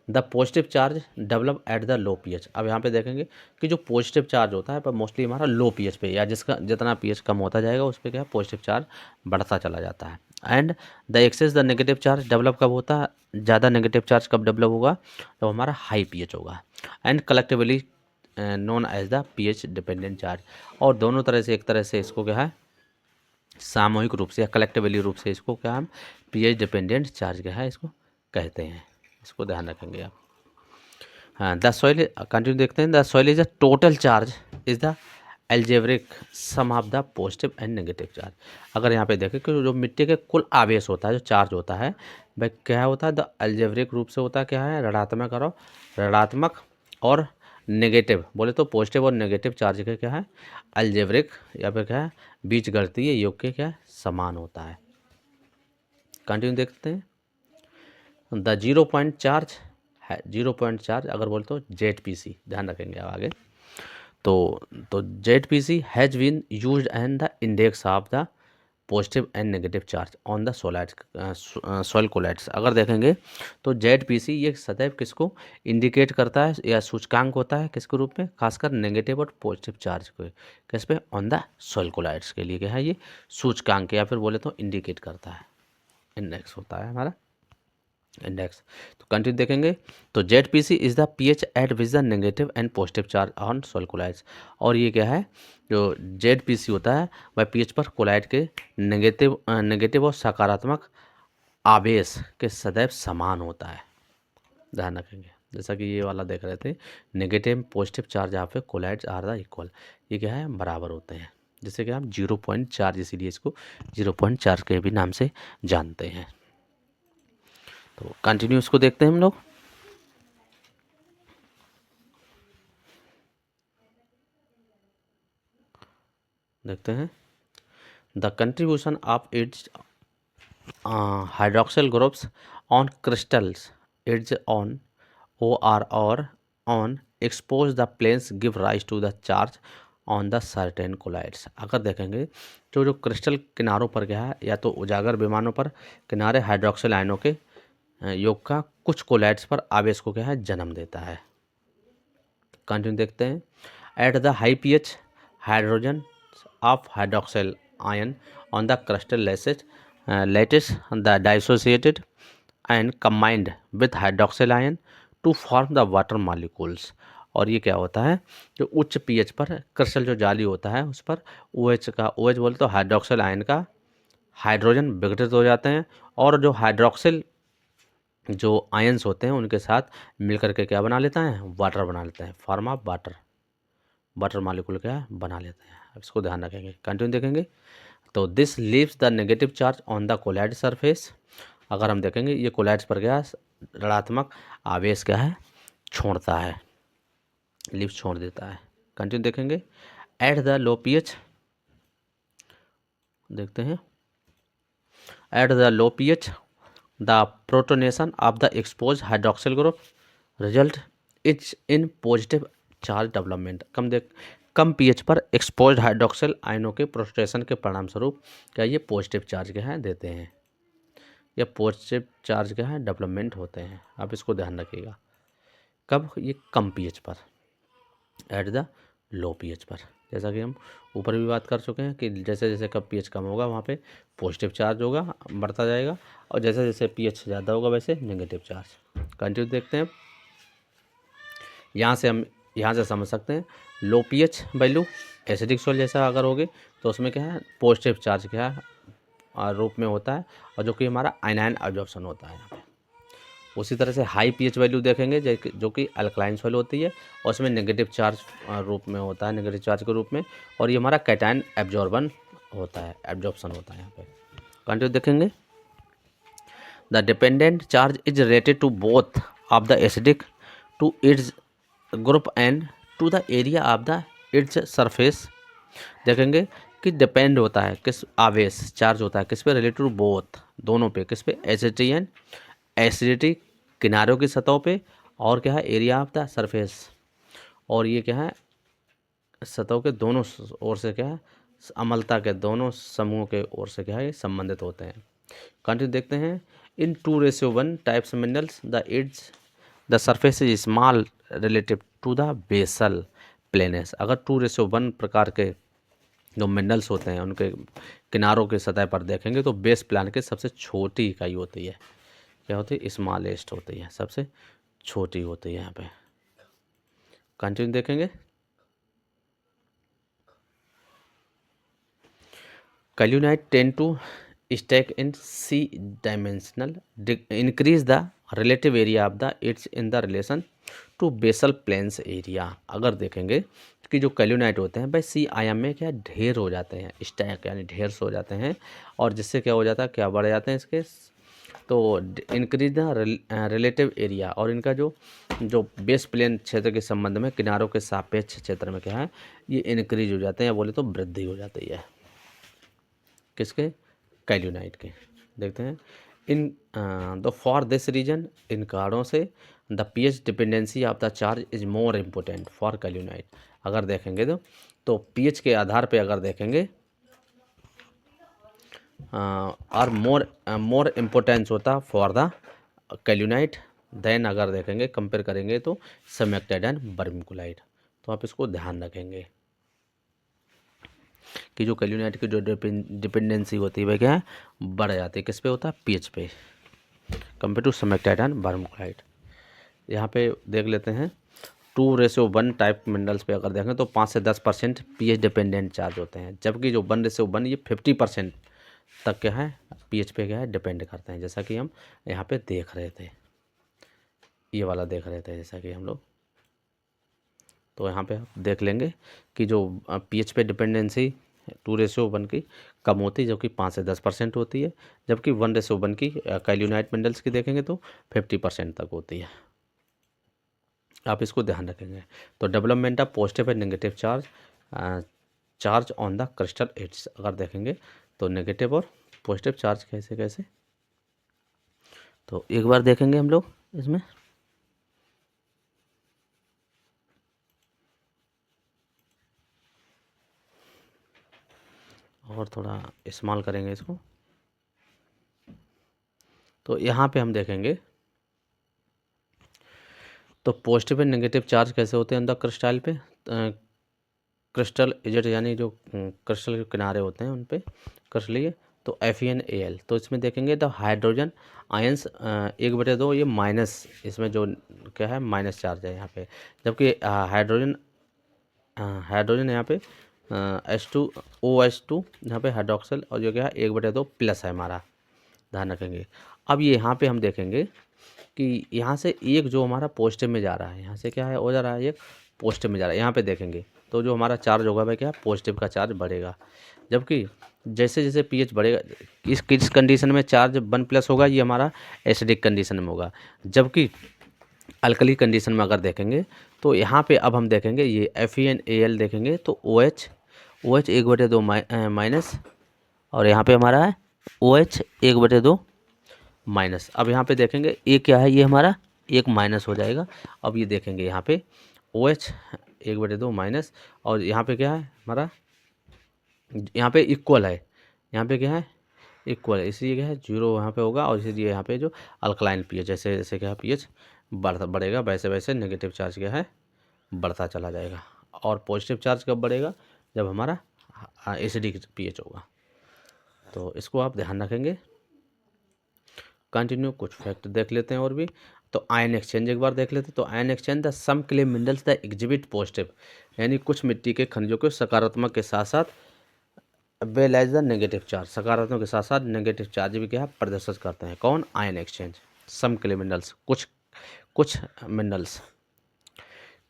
The positive charge develop at the low pH. अब यहाँ पे देखेंगे कि जो पॉजिटिव चार्ज होता है पर मोस्टली हमारा लो पीएच पे, या जिसका जितना पीएच कम होता जाएगा उस पर क्या पॉजिटिव चार्ज बढ़ता चला जाता है। And the excess the negative charge develop कब होता है, ज़्यादा नेगेटिव चार्ज कब डेवलप होगा, जब हमारा हाई पीएच होगा। And collectively known as the pH dependent charge. और दोनों तरह से, एक तरह से इसको क्या है सामूहिक रूप से या कलेक्टिवली रूप से इसको क्या हम पीएच डिपेंडेंट चार्ज क्या है इसको कहते हैं। इसको ध्यान रखेंगे आप। हाँ, द सॉइल कंटिन्यू देखते हैं। The soil is a total charge is the algebraic sum of the positive and negative charge. अगर यहाँ पे देखें कि जो मिट्टी के कुल आवेश होता है, जो चार्ज होता है वह क्या होता है, द एल्जेब्रिक रूप से होता है क्या है ऋणात्मक और नेगेटिव, बोले तो पॉजिटिव और नेगेटिव चार्ज के क्या है एल्जेब्रिक या फिर क्या है बीजगणितीय योग के क्या समान होता है। कंटिन्यू देखते हैं। द 0 पॉइंट चार्ज है, 0 पॉइंट चार्ज अगर बोले तो जेड-पीसी, ध्यान रखेंगे अब आगे। तो ZPC has been used and the index of the positive and negative charge on the soil colloids. अगर देखेंगे तो जेड-पीसी ये सदैव किसको इंडिकेट करता है या सूचकांक होता है किसके रूप में, खासकर नेगेटिव और पॉजिटिव चार्ज को किस पे ऑन द सॉइल कोलाइड्स के लिए क्या है ये सूचकांक या फिर बोले तो इंडिकेट करता है, इंडेक्स होता है हमारा इंडेक्स। तो कंटिन्यू देखेंगे। तो ZPC is the pH at which the negative and positive charge on soil colloids. और ये क्या है जो जेड-पीसी होता है वह पीएच पर कोलाइड के नेगेटिव और सकारात्मक आवेश के सदैव समान होता है। ध्यान रखेंगे, जैसा कि ये वाला देख रहे थे नेगेटिव पॉजिटिव चार्ज यहाँ पे कोलाइड्स आर द इक्वल, ये क्या है बराबर होते हैं, जिससे कि हम 0 पॉइंट चार्ज इसीलिए इसको 0 पॉइंट चार्ज के भी नाम से जानते हैं। तो कंटिन्यू इसको देखते हैं हम लोग। देखते हैं the contribution of its hydroxyl groups on crystals its on O R और on expose the planes give rise to the charge on the certain colloids. अगर देखेंगे तो जो क्रिस्टल किनारों पर क्या है या तो उजागर विमानों पर किनारे हाइड्रोक्सिल आयनों के योग का कुछ कोलाइड्स पर आवेश को क्या है जन्म देता है। कंटिन्यू देखते हैं। At the high pH hydrogen of hydroxyl ion on the crystal lattice the dissociated and combined with hydroxyl ion to form the water molecules। और ये क्या होता है जो उच्च पीएच पर क्रिस्टल जो जाली होता है उस पर OH बोले तो हाइड्रोक्सिल आयन का हाइड्रोजन विघटित हो जाते हैं और जो हाइड्रोक्सिल जो आयंस होते हैं उनके साथ मिलकर के क्या बना लेता है वाटर बना लेते हैं, फॉर्म ऑफ वाटर मॉलिक्यूल क्या बना लेते हैं। अब इसको ध्यान रखेंगे। कंटिन्यू देखेंगे। तो this leaves the negative charge on the colloid surface. अगर हम देखेंगे ये कोलाइड्स पर क्या ऋणात्मक आवेश क्या है छोड़ता है, लीव्स छोड़ देता है। कंटिन्यू देखेंगे। एट द लो पीएच देखते हैं। At the low pH the protonation of the expose hydroxyl group result is in positive charge development. Come pH पर एक्सपोज हाइड्रोक्सिल आयनों के प्रोटोनेशन के परिणाम स्वरूप क्या ये पॉजिटिव चार्ज क्या है देते हैं या पॉजिटिव चार्ज क्या है डेवलपमेंट होते हैं। आप इसको ध्यान रखिएगा। कब ये कम पीएच पर, एट द लो पीएच पर। जैसा कि हम ऊपर भी बात कर चुके हैं कि जैसे जैसे कब पीएच कम होगा वहाँ पे पॉजिटिव चार्ज होगा बढ़ता जाएगा और जैसे जैसे पीएच ज़्यादा होगा वैसे नेगेटिव चार्ज। कंटिन्यू देखते हैं। यहाँ से समझ सकते हैं लो पीएच वैल्यू एसिडिक सॉइल जैसा अगर होगे तो उसमें क्या है पॉजिटिव चार्ज क्या है रूप में होता है, और जो कि हमारा आयनायन एब्जॉर्प्शन होता है यहाँ पे। उसी तरह से हाई पीएच वैल्यू देखेंगे जो कि अल्कलाइन सॉइल होती है, और उसमें नेगेटिव चार्ज रूप में होता है, नेगेटिव चार्ज के रूप में, और ये हमारा कैटायन एब्जॉर्बन होता है, एब्जॉर्प्शन होता है यहाँ पे। कंटिन्यू देखेंगे, the dependent charge is related to both of the acidic to its group and to the area of the its surface. देखेंगे कि डिपेंड होता है किस, आवेश चार्ज होता है किस पे, रिलेटेड टू बोथ, दोनों पे, किस पे, एसिडिटी किनारों की सतहों पे, और क्या है, एरिया ऑफ द सरफेस, और ये क्या है, सतहों के दोनों ओर से क्या है, अम्लता के दोनों समूहों के ओर से क्या है, ये संबंधित होते हैं। कंटिन्यू देखते हैं, in 2:1 types minerals the surface is small relative to the basal planes. अगर 2:1 प्रकार के जो मिनरल्स होते हैं उनके किनारों की सतह पर देखेंगे तो बेस प्लान की सबसे छोटी इकाई होती है, क्या होती है, स्मॉलेस्ट होती है, सबसे छोटी होती है यहाँ पे। कंटिन्यू देखेंगे, kaolinite tend to stack in C dimensional, increase the relative area of the its in the relation to basal planes area. अगर देखेंगे कि जो कैल्यूनाइट होते हैं भाई सी आयाम में क्या ढेर हो जाते हैं, स्टैक यानी ढेर से हो जाते हैं, और जिससे क्या हो जाता है, क्या बढ़ जाते हैं इसके, तो इंक्रीज द रिलेटिव एरिया, और इनका जो जो बेस प्लेन क्षेत्र के संबंध में किनारों के सापेक्ष क्षेत्र में क्या है, ये इंक्रीज हो जाते हैं, या बोले तो वृद्धि हो जाती है, किसके, कैल्यूनाइट के। देखते हैं, in the for this reason, इन कारणों से the pH dependency of the charge is more important for kaolinite. अगर देखेंगे तो पीएच के आधार पे अगर देखेंगे और मोर इम्पोर्टेंस होता फॉर द कैल्यूनाइट देन, अगर देखेंगे कंपेयर करेंगे तो सेमेक्टाइड एंड वर्मिकुलाइट। तो आप इसको ध्यान रखेंगे कि जो कैल्यूनाइट की जो डिपेंडेंसी होती है वह क्या है, बढ़ जाती है, किस पे होता है, पीएच पे, कंपेयर टू सेमेक्टाइड एंड वर्मिकुलाइट। यहाँ पे देख लेते हैं 2:1 टाइप मिनरल्स पे अगर देखें तो 5 से 10% पीएच डिपेंडेंट चार्ज होते हैं, जबकि जो 1:1 ये 50% तक क्या है, पीएच पे क्या है, डिपेंड करते हैं, जैसा कि हम यहाँ पे देख रहे थे, ये वाला देख रहे थे जैसा कि हम लोग। तो यहाँ पे आप देख लेंगे कि जो पीएच पे डिपेंडेंसी 2:1 की कम होती है, जो कि 5 से 10% होती है, जबकि 1:1 की कैल्यूनाइट मिनरल्स की देखेंगे तो 50% तक होती है। आप इसको ध्यान रखेंगे। तो development of positive and negative charge on the crystal edges, अगर देखेंगे तो नेगेटिव और पॉजिटिव चार्ज कैसे कैसे, तो एक बार देखेंगे हम लोग इसमें। और थोड़ा इस्तेमाल करेंगे इसको, तो यहाँ पे हम देखेंगे तो पॉजिटिव एंड नेगेटिव चार्ज कैसे होते हैं अंदर क्रिस्टल पे, क्रिस्टल एजेट यानी जो क्रिस्टल के किनारे होते हैं उन पे क्रिस्टलीय, तो FeNAl। तो इसमें देखेंगे तो हाइड्रोजन आयंस 1/2, ये माइनस, इसमें जो क्या है माइनस चार्ज है यहाँ पे, जबकि हाइड्रोजन यहाँ पे H2OH2 यहाँ पे हाइड्रोक्सिल, और जो क्या है 1/2 प्लस है हमारा, ध्यान रखेंगे। अब ये यहाँ पे हम देखेंगे कि यहाँ से एक जो हमारा पॉजिटिव में जा रहा है, यहाँ से क्या है हो जा रहा है, एक पॉजिटिव में जा रहा है, यहाँ पे देखेंगे तो जो हमारा चार्ज होगा वह क्या, पॉजिटिव का चार्ज बढ़ेगा, जबकि जैसे जैसे पीएच बढ़ेगा, किस कंडीशन में चार्ज 1+ होगा, ये हमारा एसिडिक कंडीशन में होगा, जबकि अल्कली कंडीशन में अगर देखेंगे तो यहाँ पे अब हम देखेंगे ये FeNAl देखेंगे तो OH 1/2 माइनस, और यहाँ पे हमारा है OH 1/2 माइनस। अब यहाँ पे देखेंगे ये क्या है, ये हमारा एक माइनस हो जाएगा। अब ये देखेंगे यहाँ पे OH 1/2 माइनस, और यहाँ पे क्या है हमारा, यहाँ पे इक्वल है, यहाँ पे क्या है इक्वल है, इसलिए क्या है 0 यहाँ पे होगा, और इसलिए यहाँ पे जो अल्कलाइन पीएच, जैसे जैसे क्या पीएच बढ़ेगा वैसे वैसे नेगेटिव चार्ज क्या है बढ़ता चला जाएगा, और पॉजिटिव चार्ज कब बढ़ेगा, जब हमारा एसिडिक पीएच होगा। तो इसको आप ध्यान रखेंगे। कंटिन्यू कुछ फैक्ट देख लेते हैं और भी। तो आयन एक्सचेंज एक बार देख लेते हैं। तो ion exchange the some clay minerals the exhibit positive, यानी कुछ मिट्टी के खनिजों के सकारात्मक के साथ साथ well as the negative charge, सकारात्मक के साथ साथ नेगेटिव चार्ज भी क्या है प्रदर्शित करते हैं। कौन? आयन एक्सचेंज, सम क्ले मिनरल्स, कुछ मिनरल्स।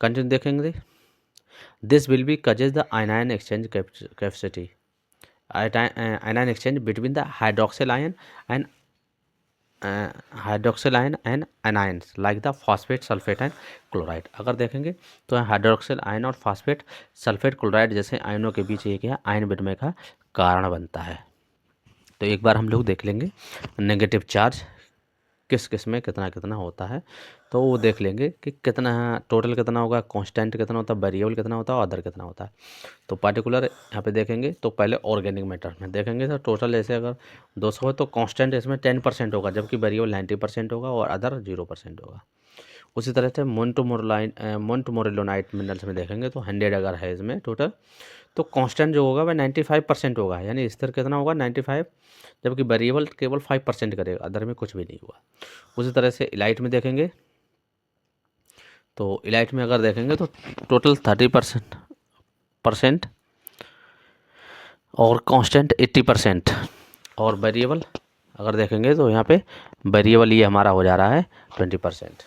कंटिन्यू देखेंगे। This will be causes the ion exchange capacity, ion exchange between the hydroxyl ion and and anions like the phosphate, sulphate and chloride. अगर देखेंगे तो हाइड्रोक्सिल आयन और phosphate, sulphate, chloride जैसे आयनों के बीच ये क्या आयन विनिमय का कारण बनता है। तो एक बार हम लोग देख लेंगे नेगेटिव चार्ज किस किस में कितना कितना होता है, तो वो देख लेंगे कि कितना टोटल कितना होगा, कांस्टेंट कितना होता है, वेरिएबल कितना होता है, अदर कितना होता है। तो पार्टिकुलर यहाँ पे देखेंगे तो पहले ऑर्गेनिक मैटर में देखेंगे तो टोटल ऐसे अगर 200 है तो कांस्टेंट इसमें 10% होगा, जबकि वेरिएबल 90% होगा और अदर 0% होगा। उसी तरह से मोन्टमोरेलोनाइट मिनरल्स में देखेंगे तो 100 अगर है इसमें टोटल, तो कांस्टेंट जो होगा वह 95% होगा, यानी स्थिर कितना होगा 95, जबकि वेरिएबल केवल 5% करेगा, अदर में कुछ भी नहीं हुआ। उसी तरह से इलाइट में देखेंगे तो इलाइट में अगर देखेंगे तो टोटल 30% और कांस्टेंट 80%, और वेरिएबल अगर देखेंगे तो यहाँ पे वेरिएबल ये हमारा हो जा रहा है 20%,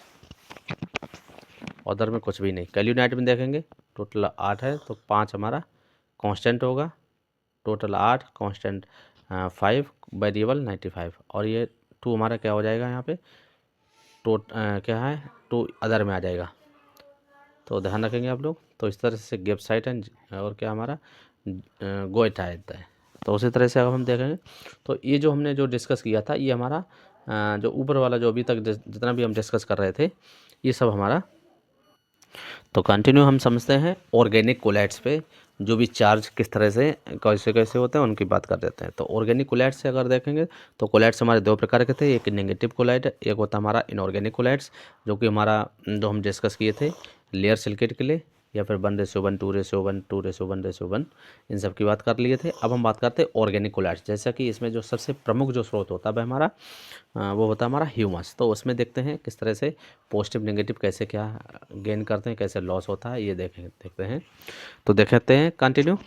अदर में कुछ भी नहीं। कैल्यूनाइट में देखेंगे टोटल 8 है तो 5 हमारा कांस्टेंट होगा, टोटल 8 कांस्टेंट 5 वेरिएबल 95, और ये 2 हमारा क्या हो जाएगा यहाँ पे क्या है 2 अदर में आ जाएगा। तो ध्यान रखेंगे आप लोग। तो इस तरह से गिब्साइट एंड और क्या हमारा गोएटाइट है। तो उसी तरह से अगर हम देखेंगे तो ये जो हमने जो डिस्कस किया था ये हमारा जो ऊपर वाला जो अभी तक जितना भी हम डिस्कस कर रहे थे ये सब हमारा। तो कंटिन्यू हम समझते हैं ऑर्गेनिक कोलैट्स पे जो भी चार्ज किस तरह से कैसे कैसे होते हैं उनकी बात कर देते हैं। तो ऑर्गेनिक कोलैट्स से अगर देखेंगे तो कोलैट्स हमारे 2 प्रकार के थे, एक नेगेटिव कोलैट, एक होता हमारा इनऑर्गेनिक कोलैट्स, जो कि हमारा जो हम डिस्कस किए थे लेयर सिलिकेट के लिए, या फिर 1:1, 2:1, 2:1, इन सब की बात कर लिए थे। अब हम बात करते हैं ऑर्गेनिक कोलैट्स, जैसा कि इसमें जो सबसे प्रमुख जो स्रोत होता है हमारा वो होता है हमारा ह्यूमस। तो उसमें देखते हैं किस तरह से पॉजिटिव नेगेटिव कैसे क्या गेन करते हैं, कैसे लॉस होता है, ये देखते हैं। तो देखते हैं कंटिन्यू।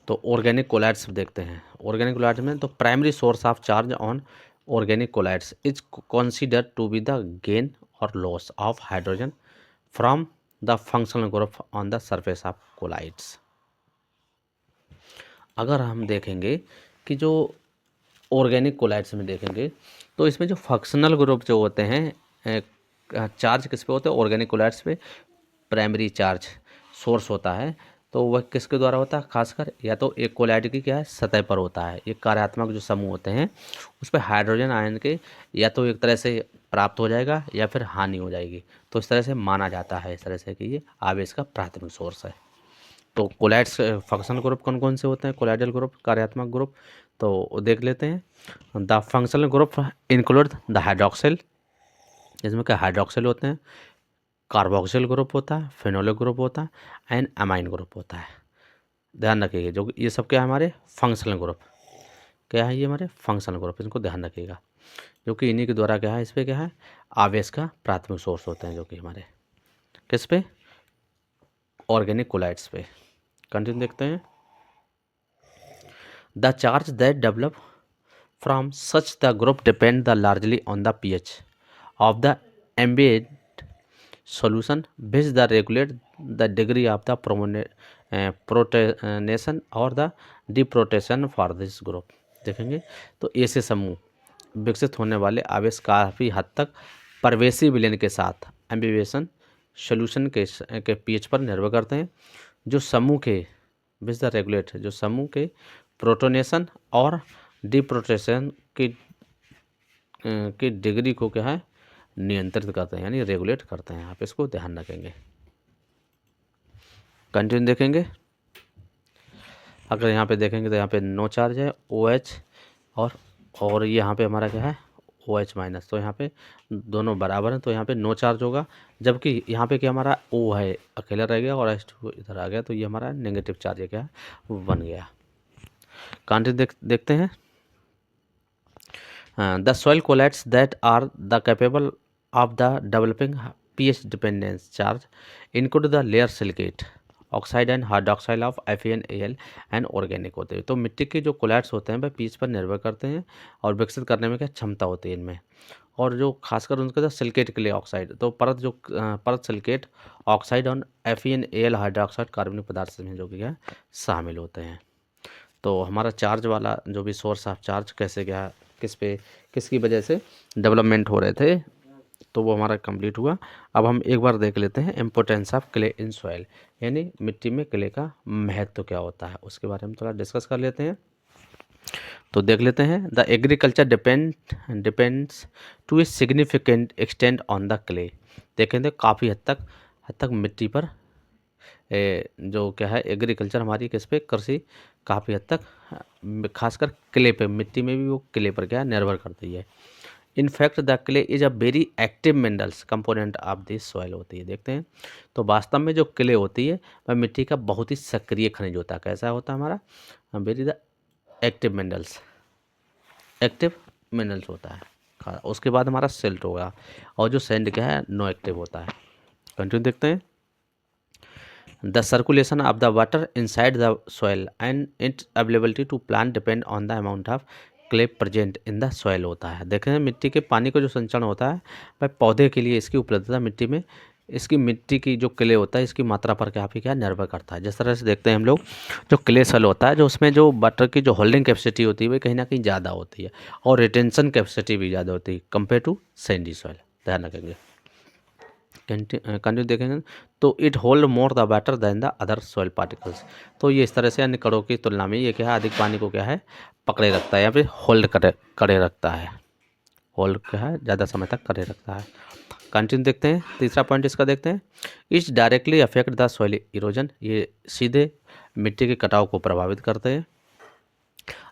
तो ऑर्गेनिक कोलैट्स देखते हैं। ऑर्गेनिक कोलैट्स में तो primary source of charge on organic colloids is considered to be the gain और loss of hydrogen from the functional group on the surface of colloids. अगर हम देखेंगे कि जो ऑर्गेनिक कोलैट्स में देखेंगे तो इसमें जो फंक्शनल ग्रुप जो होते हैं चार्ज किस पे होते हैं ऑर्गेनिक कोलैट्स पे, प्राइमरी चार्ज सोर्स होता है तो वह किसके द्वारा होता है, खासकर या तो एक कोलैइड की क्या है सतह पर होता है। ये कार्यात्मक जो समूह होते हैं उस पर हाइड्रोजन आयन के या तो एक तरह से प्राप्त हो जाएगा या फिर हानि हो जाएगी। तो इस तरह से माना जाता है इस तरह से कि ये आवेश का प्राथमिक सोर्स है। तो कोलैइड्स फंक्शनल ग्रुप कौन कौन से होते हैं, कोलैइडल ग्रुप, कार्यात्मक ग्रुप, तो देख लेते हैं। The functional group include the hydroxyl, जिसमें क्या हाइड्रोक्सिल होते हैं, कार्बोक्सिल ग्रुप होता है, फिनोलिक ग्रुप होता है एंड अमाइन ग्रुप होता है। ध्यान रखिएगा जो ये सब क्या है हमारे फंक्शनल ग्रुप, क्या है ये हमारे फंक्शनल ग्रुप, इनको ध्यान रखिएगा, जो कि इन्हीं के द्वारा क्या है इस पर क्या है आवेश का प्राथमिक सोर्स होते हैं, जो कि हमारे किस पे ऑर्गेनिक कोलैइड्स पे। कंटिन्यू देखते हैं। The charge that develop from such the group depend the largely on the pH of the ambient solution which the regulate the degree of the protonation और द डिप्रोटेशन फॉर दिस ग्रुप। देखेंगे तो ऐसे समूह विकसित होने वाले आवेश काफ़ी हद तक परवेसी विलयन के साथ एम्बिवेशन सोल्यूशन के पीएच पर निर्भर करते हैं। जो समूह के विच द रेगुलेट, जो समूह के प्रोटोनेशन और डिप्रोटेशन की डिग्री को क्या है नियंत्रित करते हैं, यानी रेगुलेट करते हैं। आप इसको ध्यान रखेंगे। कंटिन्यू देखेंगे। अगर यहाँ पे देखेंगे तो यहाँ पे नो चार्ज है OH और यहाँ पे हमारा क्या है OH माइनस, तो यहाँ पे दोनों बराबर हैं तो यहाँ पे नो चार्ज होगा, जबकि यहाँ पे क्या हमारा O है अकेला रह गया और H2 इधर आ गया, तो ये हमारा नेगेटिव चार्ज है क्या बन गया। कंटिन्यू देखते हैं। The soil colloids that are the capable of the developing pH dependence charge include the layer silicate oxide and hydroxide of FeNAl and organic होते हैं। तो मिट्टी के जो कोलैट्स होते हैं वह पीएच पर निर्भर करते हैं और विकसित करने में क्या क्षमता होती है इनमें, और जो खासकर उनका जो सिलिकेट क्ले ऑक्साइड, तो परत सिलिकेट ऑक्साइड और FeNAl हाइड्रोक्साइड कार्बनिक पदार्थ में जो कि क्या शामिल होते हैं। तो हमारा चार्ज वाला जो भी सोर्स ऑफ चार्ज कैसे क्या किसकी वजह से डेवलपमेंट हो रहे थे, तो वो हमारा कंप्लीट हुआ। अब हम एक बार देख लेते हैं importance of clay in soil, यानी मिट्टी में क्ले का महत्व क्या होता है, उसके बारे में थोड़ा डिस्कस कर लेते हैं। तो देख लेते हैं, the agriculture depends to a significant extent on the clay. देखेंगे काफ़ी हद तक मिट्टी पर जो क्या है एग्रीकल्चर हमारी किस पे, कृषि काफ़ी हद तक खासकर क्ले पे, मिट्टी में भी वो क्ले पर क्या निर्भर करती है। In fact the clay is a very active minerals component of this soil होती है। देखते हैं, तो वास्तव में जो क्ले होती है वह मिट्टी का बहुत ही सक्रिय खनिज होता है। कैसा होता है हमारा, वेरी द एक्टिव मिनरल्स होता है। उसके बाद हमारा सिल्ट होगा, और जो सैंड क्या है नो एक्टिव होता है। कंटिन्यू देखते हैं, the circulation of the water inside the soil and its availability to plant depend on the amount of clay present in the soil होता है। देखें, मिट्टी के पानी का जो संचरण होता है वह पौधे के लिए इसकी उपलब्धता मिट्टी में, इसकी मिट्टी की जो क्ले होता है इसकी मात्रा पर काफ़ी क्या निर्भर करता है। जिस तरह से देखते हैं हम लोग, जो क्ले सॉइल होता है जो उसमें जो वाटर की जो होल्डिंग कैपेसिटी होती है वह कहीं ना कहीं ज़्यादा होती है, और रिटेंशन कैपेसिटी भी ज़्यादा होती है कंपेयर टू सैंडी सॉइल। ध्यान रखेंगे, कंटिन्यू देखेंगे, तो it hold more the water than the other soil particles. तो ये इस तरह से अन्य कणों की तुलना में ये क्या है, अधिक पानी को क्या है पकड़े रखता है, या फिर होल्ड करे रखता है। होल्ड क्या है ज़्यादा समय तक करे रखता है। कंटिन्यू देखते हैं, तीसरा पॉइंट इसका देखते हैं, it's directly affect the soil erosion. ये सीधे मिट्टी के कटाव को प्रभावित करते हैं।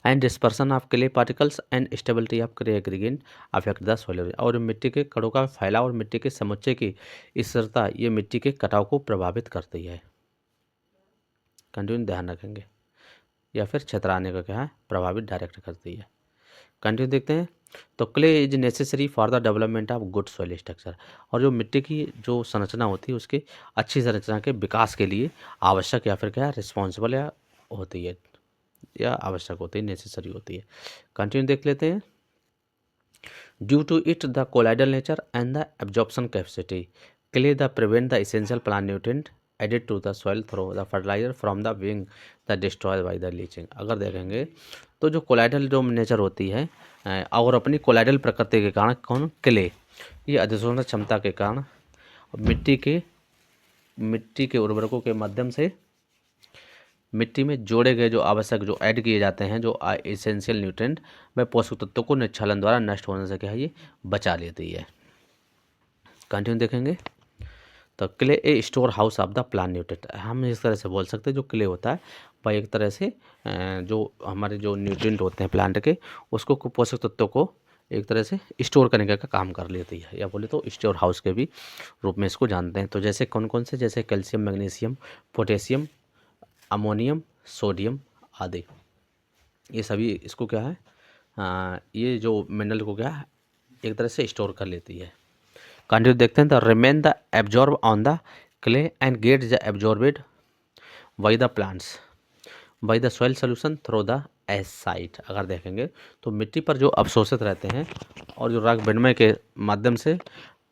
And dispersion of clay particles and stability of clay aggregate affect the soil. और मिट्टी के कणों का फैलाव और मिट्टी के समुच्चय की स्थिरता ये मिट्टी के कटाव को प्रभावित करती है। कंटिन्यू ध्यान रखेंगे, या फिर क्षेत्राने का क्या है प्रभावित डायरेक्ट करती है। कंटिन्यू देखते हैं, तो clay is necessary for the development of good soil structure. और जो मिट्टी की जो संरचना होती है उसकी अच्छी संरचना के विकास के लिए आवश्यक या फिर क्या रिस्पॉन्सिबल या होती है, या आवश्यक होती है, नेसेसरी होती है। कंटिन्यू देख लेते हैं, due to it the colloidal nature and the absorption capacity clay the prevent the essential plant nutrient added to the soil through the fertiliser from the wing the destroyed by the leaching. अगर देखेंगे तो जो colloidal जो nature होती है और अपनी colloidal प्रकृति के कारण कौन क्ले, ये अधिशोषण क्षमता के कारण मिट्टी के उर्वरकों के माध्यम से मिट्टी में जोड़े गए जो आवश्यक जो ऐड किए जाते हैं जो एसेंशियल न्यूट्रिएंट वह पोषक तत्वों को निक्षलन द्वारा नष्ट होने से क्या है ये बचा लेती है। कंटिन्यू देखेंगे, तो clay A store house of the plant nutrient. हम इस तरह से बोल सकते हैं जो क्ले होता है वह एक तरह से जो हमारे जो न्यूट्रिएंट होते हैं प्लांट के उसको पोषक तत्वों को एक तरह से स्टोर करने का काम कर लेती है, या बोले तो स्टोर हाउस के भी रूप में इसको जानते हैं। तो जैसे कौन कौन से, जैसे calcium, magnesium, potassium, ammonium, sodium आदि, ये सभी इसको क्या है ये जो मिनरल को क्या है एक तरह से स्टोर कर लेती है। कंटिन्यू देखते हैं, the remain the absorb on the clay and get the एब्जॉर्बेड by the plants by the soil solution through the S site. अगर देखेंगे तो मिट्टी पर जो अवशोषित रहते हैं और जो रक्त विनिमय के माध्यम से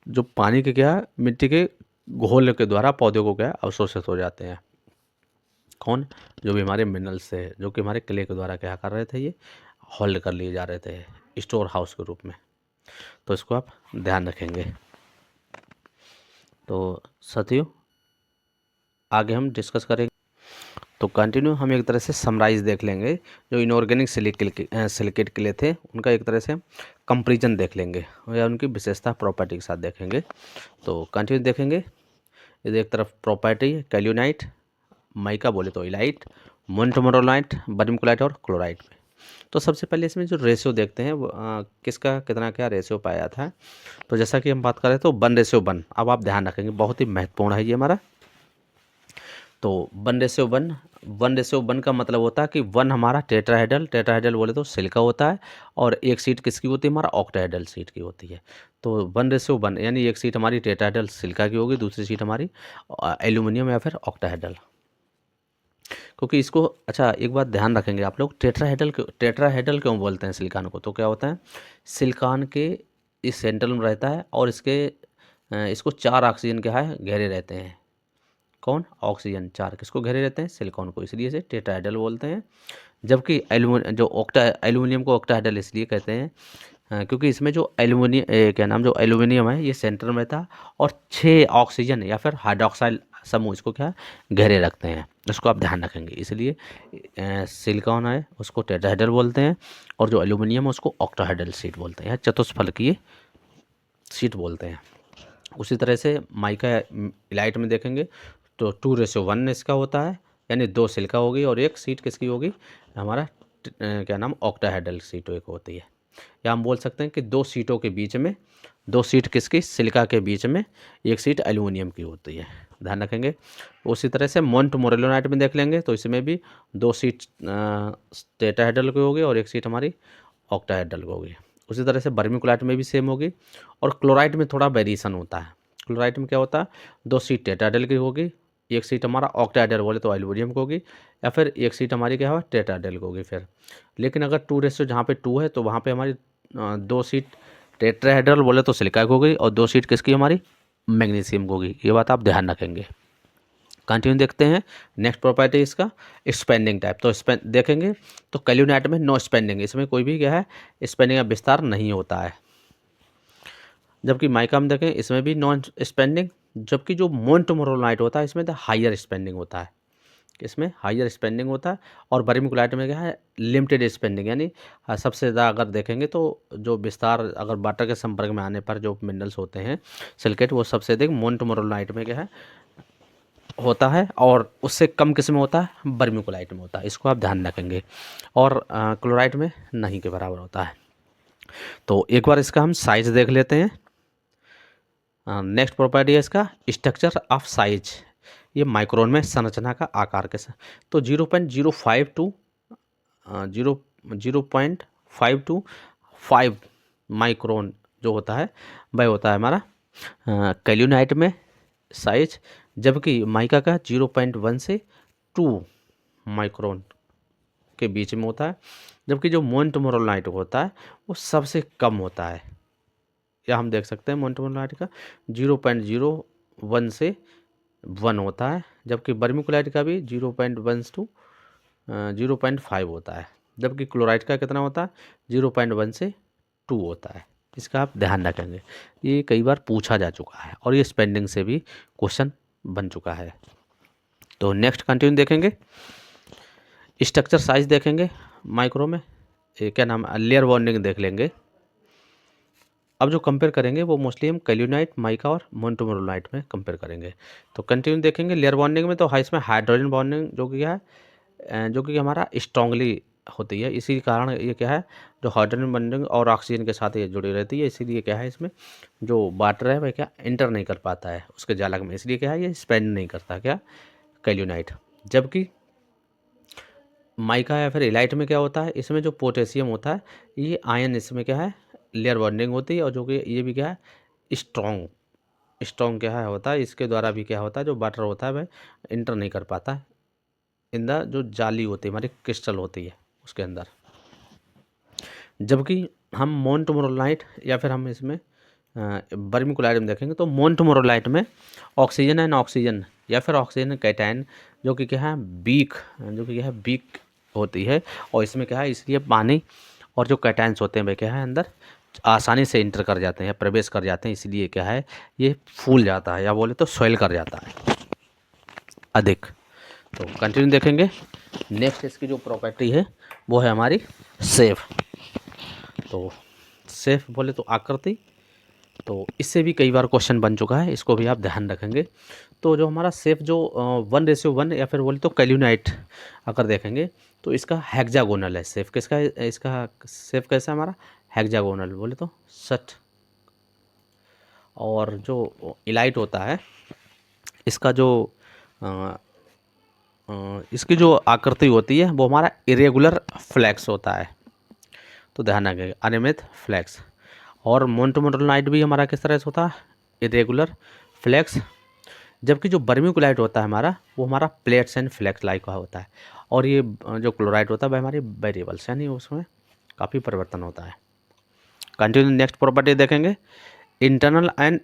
जो पानी के क्या मिट्टी के घोल के द्वारा पौधों को क्या अवशोषित हो जाते हैं। कौन, जो भी हमारे मिनरल्स थे जो कि हमारे क्ले के द्वारा क्या कर रहे थे ये होल्ड कर लिए जा रहे थे स्टोर हाउस के रूप में। तो इसको आप ध्यान रखेंगे। तो साथियों आगे हम डिस्कस करेंगे। तो कंटिन्यू हम एक तरह से समराइज देख लेंगे, जो इनऑर्गेनिक सिलिकेट क्ले थे उनका एक तरह से कंपेरिजन देख लेंगे या उनकी विशेषता प्रॉपर्टी के साथ देखेंगे। तो कंटिन्यू देखेंगे, ये एक तरफ प्रॉपर्टी है कैल्यूनाइट, माइका बोले तो इलाइट, मोन्टमोरोलाइट, बर्मिकुलाइट और क्लोराइट में। तो सबसे पहले इसमें जो रेशियो देखते हैं वो किसका कितना क्या रेशियो पाया था। तो जैसा कि हम बात करें तो 1:1। अब आप ध्यान रखेंगे बहुत ही महत्वपूर्ण है ये हमारा। तो 1:1, 1:1 का मतलब होता है कि 1 हमारा टेट्राहेड्रल, टेट्राहेड्रल बोले तो सिलिका होता है, और एक सीट किसकी होती है, हमारा ऑक्टाहेड्रल सीट की होती है। तो 1:1 यानी एक सीट हमारी टेट्राहेड्रल सिलिका की होगी, दूसरी सीट हमारी एल्यूमिनियम या फिर ऑक्टाहेड्रल। क्योंकि इसको, अच्छा एक बात ध्यान रखेंगे आप लोग, टेट्राहेड्रल क्यों बोलते हैं सिलिकॉन को, तो क्या होता है, सिलिकॉन के इस सेंट्रल में रहता है और इसको 4 ऑक्सीजन क्या है घेरे रहते हैं। कौन, ऑक्सीजन 4 किसको घेरे रहते हैं, सिलिकॉन को, इसलिए इसे टेट्राहेड्रल बोलते हैं। जबकि एल्यूमिनियम को ऑक्टाहेड्रल इसलिए कहते हैं क्योंकि इसमें जो एल्यूमिनियम है ये सेंटर में था, और 6 ऑक्सीजन या फिर हाइड्रोक्साइल समूह इसको क्या घेरे रखते हैं, इसको आप ध्यान रखेंगे। इसलिए सिलिकॉन है उसको टेट्राहेड्रल बोलते हैं, और जो एल्यूमिनियम है उसको ऑक्टाहेड्रल शीट बोलते हैं, चतुष्फलकीय शीट बोलते हैं। उसी तरह से माइका इलाइट में देखेंगे तो 2:1 इसका होता है, यानी 2 सिलिका होगी और एक सीट किसकी होगी, हमारा क्या नाम, ऑक्टाहेड्रल सीट एक होती है। या हम बोल सकते हैं कि 2 सीटों के बीच में, 2 सीट किसकी, सिलिका के बीच में, एक सीट एल्यूमिनियम की होती है, ध्यान रखेंगे। उसी तरह से मोन्टमोरेलोनाइट में देख लेंगे तो इसमें भी 2 सीट टेट्राहेड्रल की होगी और एक सीट हमारी ऑक्टाहेड्रल की होगी। उसी तरह से वर्मिकुलाइट में भी सेम होगी, और क्लोराइड में थोड़ा वेरिएशन होता है। क्लोराइड में क्या होता है, 2 सीट टेट्राहेड्रल की होगी, एक सीट हमारा ऑक्टाहेड्रल बोले तो एल्यूमिनियम की होगी, या फिर एक सीट हमारी क्या होगा, टेट्राहेड्रल की होगी फिर। लेकिन अगर 2 जहाँ पे 2 है तो वहाँ पे हमारी 2 सीट टेट्राहेड्रल बोले तो सिलिका की होगी, और 2 सीट किसकी हमारी, मैग्नीशियम की होगी। ये बात आप ध्यान रखेंगे। कंटिन्यू देखते हैं। नेक्स्ट प्रॉपर्टी इसका स्पेंडिंग टाइप, तो देखेंगे तो कैल्यूनाइट में नो स्पेंडिंग, इसमें कोई भी क्या है स्पेंडिंग या विस्तार नहीं होता है। जबकि माइका में देखें इसमें भी नॉन स्पेंडिंग, जबकि जो मोन्टमोरोलाइट होता है इसमें तो हायर स्पेंडिंग होता है, इसमें हायर स्पेंडिंग होता है। और वर्मिकुलाइट में क्या है, लिमिटेड स्पेंडिंग, यानी सबसे ज़्यादा अगर देखेंगे तो जो विस्तार अगर वाटर के संपर्क में आने पर जो मिनरल्स होते हैं सिलिकेट, वो सबसे अधिक मोन्टमोरोलाइट में क्या है होता है, और उससे कम किस में होता है, वर्मिकुलाइट में होता है, इसको आप ध्यान रखेंगे। और क्लोराइड में नहीं के बराबर होता है। तो एक बार इसका हम साइज देख लेते हैं। नेक्स्ट प्रॉपर्टी है इसका स्ट्रक्चर ऑफ साइज, ये माइक्रोन में संरचना का आकार कैसा, तो 0.05 माइक्रोन जो होता है वह होता है हमारा कैल्यूनाइट में साइज, जबकि माइका का 0.1 से 2 माइक्रोन के बीच में होता है। जबकि जो मोन्टमोरोलाइट होता है वो सबसे कम होता है, या हम देख सकते हैं मोन्टमोरोलाइट का 0.01 से 1 होता है, जबकि वर्मिकुलाइट का भी 0.1 to 0.5 होता है, जबकि क्लोराइड का कितना होता है 0.1 से 2 होता है। इसका आप ध्यान रखेंगे, ये कई बार पूछा जा चुका है और ये स्पेंडिंग से भी क्वेश्चन बन चुका है। तो नेक्स्ट कंटिन्यू देखेंगे, स्ट्रक्चर साइज देखेंगे माइक्रो में, क्या नाम, लेयर बॉन्डिंग देख लेंगे। अब जो कंपेयर करेंगे वो मोस्टली हम कैल्यूनाइट, माइका और मोन्टमोरोलाइट में कंपेयर करेंगे। तो कंटिन्यू देखेंगे लेयर बॉन्डिंग में, तो इसमें हाइड्रोजन बॉन्डिंग जो कि है जो कि हमारा स्ट्रांगली होती है, इसी कारण ये क्या है, जो हाइड्रोजन बॉन्डिंग और ऑक्सीजन के साथ ये जुड़ी रहती है, इसीलिए क्या है इसमें जो वाटर है वह क्या एंटर नहीं कर पाता है उसके जालक में, इसलिए क्या है ये स्पेंड नहीं करता क्या कैल्यूनाइट। जबकि माइका या फिर इलाइट में क्या होता है, इसमें जो पोटेशियम होता है ये आयन इसमें क्या है लेयर बॉन्डिंग होती है, और जो कि ये भी क्या है स्ट्रॉन्ग क्या है होता है, इसके द्वारा भी क्या होता है जो वाटर होता है वह इंटर नहीं कर पाता है इन द जो जाली होती है हमारी क्रिस्टल होती है उसके अंदर। जबकि हम मोन्टमोरोलाइट या फिर हम इसमें वर्मिकुलाइट में देखेंगे तो मोन्टमोरोलाइट में ऑक्सीजन एंड ऑक्सीजन या फिर ऑक्सीजन कैटायन जो कि क्या है वीक होती है, और इसमें क्या है इसलिए पानी और जो कैटायंस होते हैं वे क्या है अंदर आसानी से इंटर कर जाते हैं, प्रवेश कर जाते हैं, इसलिए क्या है ये फूल जाता है या बोले तो स्वेल कर जाता है अधिक। तो कंटिन्यू देखेंगे। नेक्स्ट इसकी जो प्रॉपर्टी है वो है हमारी सेफ। तो सेफ बोले तो आकृति, तो इससे भी कई बार क्वेश्चन बन चुका है, इसको भी आप ध्यान रखेंगे। तो जो हमारा सेफ जो 1:1 या फिर बोले तो कैल्यूनाइट अगर देखेंगे तो इसका हेक्सागोनल है सेफ, किसका है इसका सेफ कैसा है हमारा हेक्सागोनल बोले तो 60। और जो इलाइट होता है इसका जो इसकी जो आकृति होती है वो हमारा इरेगुलर फ्लैक्स होता है, तो ध्यान रखिएगा, अनियमित फ्लैक्स। और मोन्टमोरोलाइट भी हमारा किस तरह से होता है, इरेगुलर फ्लैक्स। जबकि जो वर्मिकुलाइट होता है हमारा, वो हमारा प्लेट्स एंड फ्लैक्स लाइक का होता है। और ये जो क्लोराइड होता है वह हमारी वेरिएबल्स, यानी उसमें काफ़ी परिवर्तन होता है। कंटिन्यू, नेक्स्ट प्रॉपर्टी देखेंगे, इंटरनल एंड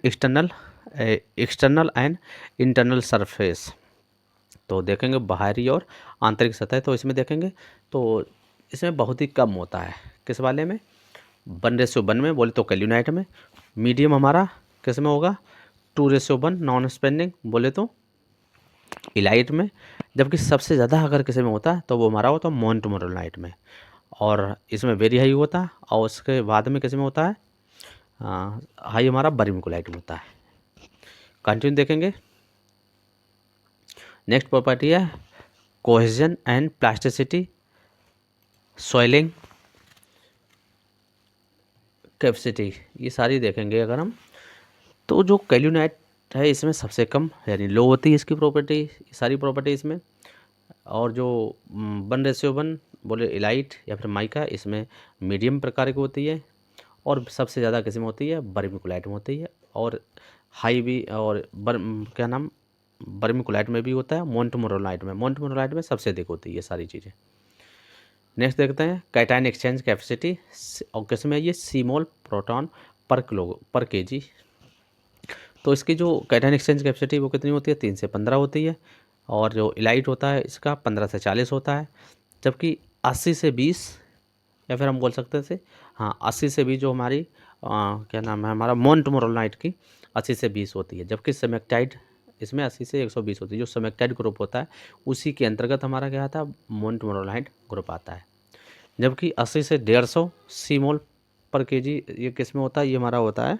इंटरनल सरफेस। तो देखेंगे बाहरी और आंतरिक सतह, तो इसमें देखेंगे तो इसमें बहुत ही कम होता है। किस वाले में, 1:1 में बोले तो कैल्यूनाइट में। मीडियम हमारा किस में होगा, 2:1 नॉन स्पेंडिंग बोले तो इलाइट में। जबकि सबसे ज़्यादा अगर किसी में होता है तो वो हमारा होता है मोन्टमोरोलाइट में, और इसमें वेरी हाई होता है। और उसके बाद में किसी में होता है, हाई हमारा वर्मिकुलाइट में होता है। कंटिन्यू देखेंगे, नेक्स्ट प्रॉपर्टी है cohesion and plasticity, soiling capacity, ये सारी देखेंगे अगर हम। तो जो कैल्यूनाइट है इसमें सबसे कम यानी लो होती है इसकी प्रॉपर्टी, सारी प्रॉपर्टी इसमें। और जो 1:1 बोले इलाइट या फिर माइका, इसमें मीडियम प्रकार की होती है। और सबसे ज़्यादा किस्म होती है वर्मिकुलाइट में होती है, और हाई भी, और क्या नाम, वर्मिकुलाइट में भी होता है, मोन्टमोरोलाइट में सबसे अधिक होती है ये सारी चीज़ें। नेक्स्ट देखते हैं कैटायन एक्सचेंज कैपेसिटी, और किसमें ये सीमोल प्रोटॉन पर केजी। तो इसकी जो कैटायन एक्सचेंज कैपेसिटी वो कितनी होती है, 3 से 15 होती है। और जो इलाइट होता है इसका 15 से 40 होता है। जबकि 80 से 20, या फिर हम बोल सकते थे, हाँ 80 से 20 जो हमारी क्या नाम है हमारा मोन्टमोरोलाइट की 80 से 20 होती है। जबकि सेमेक्टाइड इसमें 80 से 120 होती है। जो सेमेक्टाइड ग्रुप होता है उसी के अंतर्गत हमारा क्या आता है, मोन्टमोरोलाइट ग्रुप आता है। जबकि 80 से 150 सीमोल पर केजी ये किस में होता है, ये हमारा होता है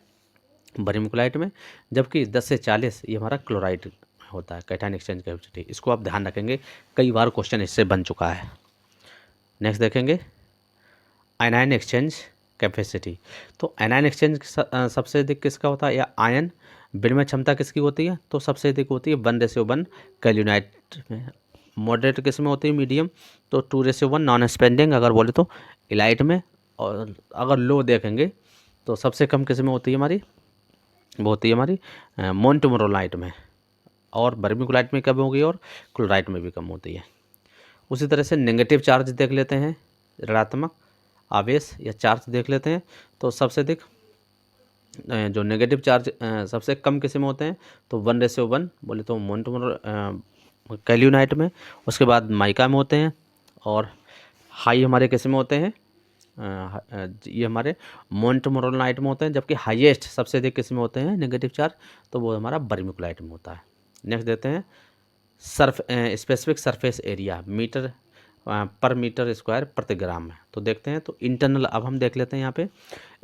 वर्मिकुलाइट में। जबकि 10 से 40 ये हमारा क्लोराइड होता है, कैटायन एक्सचेंज कैपेसिटी। इसको आप ध्यान रखेंगे, कई बार क्वेश्चन इससे बन चुका है। नेक्स्ट देखेंगे आयनाइन एक्सचेंज कैपेसिटी। तो आयनाइन एक्सचेंज सबसे अधिक किसका होता है, या आयन विनिमय क्षमता किसकी होती है, तो सबसे अधिक होती है 1:1 कैल्यूनाइट में। मॉडरेट किस में होती है, मीडियम, तो 2:1 नॉन स्पेंडिंग अगर बोले तो इलाइट में। और अगर लो देखेंगे तो सबसे कम किस में होती है हमारी, वो होती है हमारी मोन्टमोरोलाइट में। और वर्मिकुलाइट में कम होगी, और क्लोराइट में भी कम होती है। उसी तरह से नेगेटिव चार्ज देख लेते हैं, ऋणात्मक आवेश या चार्ज देख लेते हैं। तो सबसे अधिक जो नेगेटिव चार्ज सबसे कम किसी में होते हैं, तो 1:1 बोले तो कैल्यूनाइट में। उसके बाद माइका में होते हैं। और हाई हमारे किसी में होते हैं, ये हमारे मोन्टमोरोलाइट में होते हैं। जबकि हाईएस्ट सबसे अधिक किस में होते हैं नेगेटिव चार्ज, तो वो हमारा वर्मिकुलाइट में होता है। नेक्स्ट देते हैं स्पेसिफिक सरफेस एरिया, मीटर पर मीटर स्क्वायर प्रति ग्राम में। तो देखते हैं, तो इंटरनल अब हम देख लेते हैं, यहाँ पे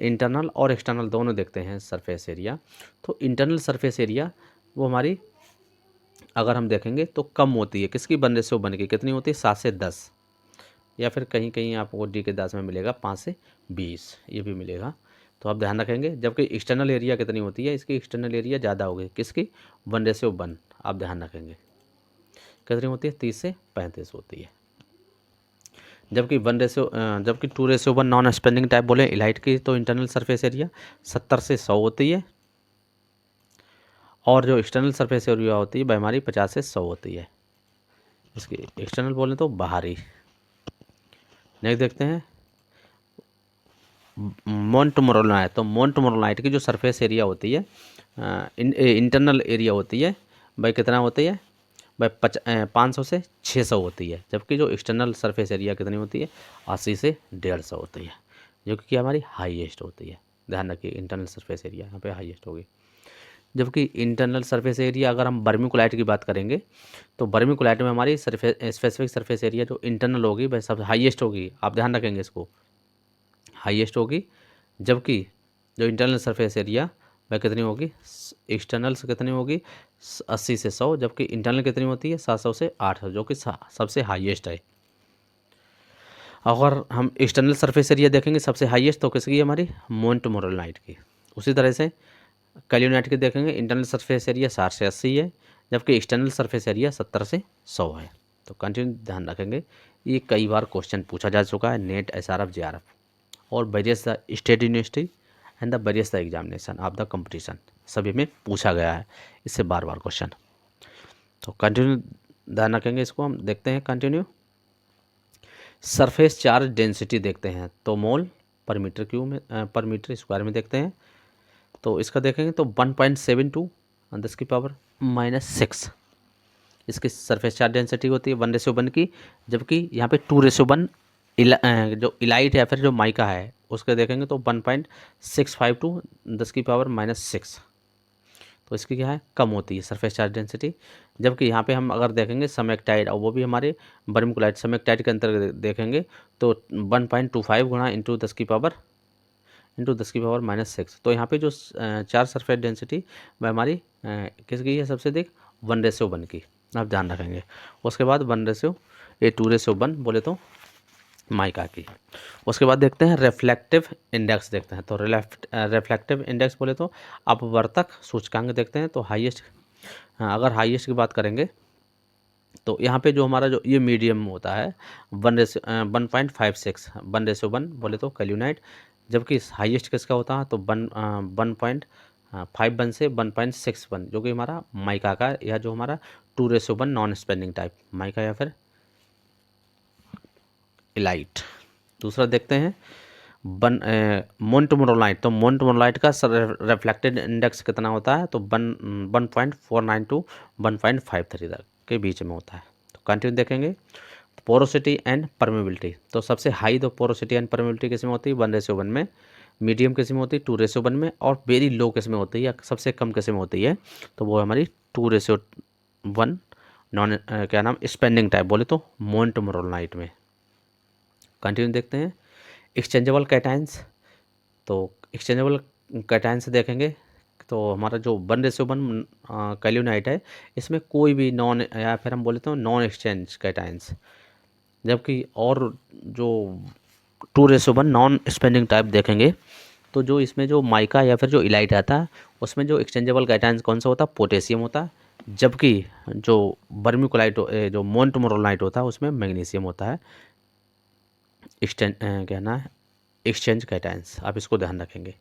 इंटरनल और एक्सटर्नल दोनों देखते हैं सरफेस एरिया। तो इंटरनल सरफेस एरिया वो हमारी अगर हम देखेंगे तो कम होती है, किसकी, 1:1 की। कितनी होती है, 7 से 10, या फिर कहीं कहीं आपको डी के 10 में मिलेगा 5 से 20, ये भी मिलेगा। तो आप ध्यान रखेंगे। जबकि एक्सटर्नल एरिया कितनी होती है, इसकी एक्सटर्नल एरिया ज़्यादा होगी, किसकी, 1:1, आप ध्यान रखेंगे कितनी होती है, 30 से 35 होती है। जबकि 2:1 नॉन स्पेंडिंग टाइप बोले इलाइट की, तो इंटरनल सरफेस एरिया 70 से 100 होती है। और जो एक्सटर्नल सरफेस एरिया होती है वह हमारी 50 से 100 होती है। इसकी एक्सटर्नल बोले तो बाहरी। नेक्स्ट देखते हैं मोन्टमोरोलाइट। तो मोन्टमोरोलाइट की जो सरफेस एरिया होती है, इंटरनल एरिया होती है, भाई कितना होती है, भाई 500 से 600 होती है। जबकि जो एक्सटर्नल सरफेस एरिया कितनी होती है, 80 से 150 होती है, जो कि हमारी हाईएस्ट होती है। ध्यान रखिए, इंटरनल सरफेस एरिया यहाँ पे हाईएस्ट होगी। जबकि इंटरनल सरफेस एरिया अगर हम वर्मिकुलाइट की बात करेंगे, तो वर्मिकुलाइट में हमारी स्पेसिफिक सरफेस एरिया जो इंटरनल होगी वह सब हाईएस्ट होगी, आप ध्यान रखेंगे इसको, हाईएस्ट होगी। जबकि जो इंटरनल सरफेस एरिया वह कितनी होगी, एक्सटर्नल से कितनी होगी, 80 से 100। जबकि इंटरनल कितनी होती है, 700 से 800, जो कि सबसे हाईएस्ट है। अगर हम एक्सटर्नल सरफेस एरिया देखेंगे सबसे हाईएस्ट, तो किसकी, हमारी मोन्टमोरोलाइट की। उसी तरह से कैल्यूनाइट की देखेंगे, इंटरनल सरफेस एरिया 60 से 80 है, जबकि एक्सटर्नल सरफेस एरिया 70 से 100 है। तो कंटिन्यू ध्यान रखेंगे, ये कई बार क्वेश्चन पूछा जा चुका है नेट, एसआरएफ, जेआरएफ और various the state university and the various the examination of the competition, सभी में पूछा गया है इससे बार बार क्वेश्चन। तो कंटिन्यू ध्यान रखेंगे, इसको हम देखते हैं कंटिन्यू। सरफेस चार्ज डेंसिटी देखते हैं, तो मोल पर मीटर क्यूब में पर मीटर स्क्वायर में देखते हैं। तो इसका देखेंगे तो 1.72 10 की पावर -6 इसकी सरफेस चार्ज डेंसिटी होती है 1:1 की, जबकि यहाँ पे 2:1 जो इलाइट या फिर जो माइका है उसके देखेंगे तो 1.652 10 की पावर -6। तो इसकी क्या है, कम होती है सरफेस चार्ज डेंसिटी। जबकि यहाँ पे हम अगर देखेंगे समेक्टाइड, और वो भी हमारे वर्मिकुलाइट समेक्टाइड के अंतर्गत देखेंगे तो 1.25 गुणा इंटू 10 की पावर -6। तो यहाँ पे जो चार सरफेस डेंसिटी वह हमारी किसकी है, सबसे अधिक 1:1 की, आप ध्यान रखेंगे। उसके बाद 2:1 बोले तो माइका की। उसके बाद देखते हैं रिफ्लेक्टिव इंडेक्स देखते हैं। तो रिफ्लेक्टिव इंडेक्स बोले तो अपवर्तक सूचकांक देखते हैं। तो हाईएस्ट, अगर हाईएस्ट की बात करेंगे तो यहाँ पे जो हमारा जो ये मीडियम होता है 1.56 1:1 बोले तो कैल्यूनाइट, जबकि हाईएस्ट किसका होता है तो 1.51 से 1.61 जो कि हमारा माइका का, या जो हमारा 2:1 नॉन स्पेंडिंग टाइप माइका या फिर इलाइट। दूसरा देखते हैं मोन्टमोरोलाइट। तो मोन्टमोरोलाइट का रिफ्लेक्टेड इंडेक्स कितना होता है तो 1.49 टू 1.53 तक के बीच में होता है। तो कंटिन्यू देखेंगे। पोरोसिटी एंड परमेबिलिटी, तो सबसे हाई तो पोरोसिटी एंड परमेबिलिटी किस में होती है 1:1 में, मीडियम किस में होती है 2:1 में, और वेरी लो किस में होती है या सबसे कम किस में होती है तो वो हमारी 2:1 नॉन क्या नाम स्पेंडिंग टाइप बोले तो मोन्टमोरोलाइट में। कंटिन्यू देखते हैं। एक्सचेंजेबल कैटाइंस, तो एक्सचेंजेबल कैटाइंस देखेंगे तो हमारा जो 1:1 कैल्यूनाइट है इसमें कोई भी नॉन, या फिर हम बोले तो नॉन एक्सचेंज कैटाइंस, जबकि और जो 2:1 नॉन स्पेंडिंग टाइप देखेंगे तो जो इसमें जो माइका या फिर जो इलाइट आता है उसमें जो एक्सचेंजेबल कैटाइंस कौन सा होता है पोटेशियम होता है, जबकि जो वर्मिकुलाइट जो मोन्टमोरोलाइट होता है उसमें मैग्नीशियम होता है। कहना है एक्सचेंज कैटाइंस, आप इसको ध्यान रखेंगे।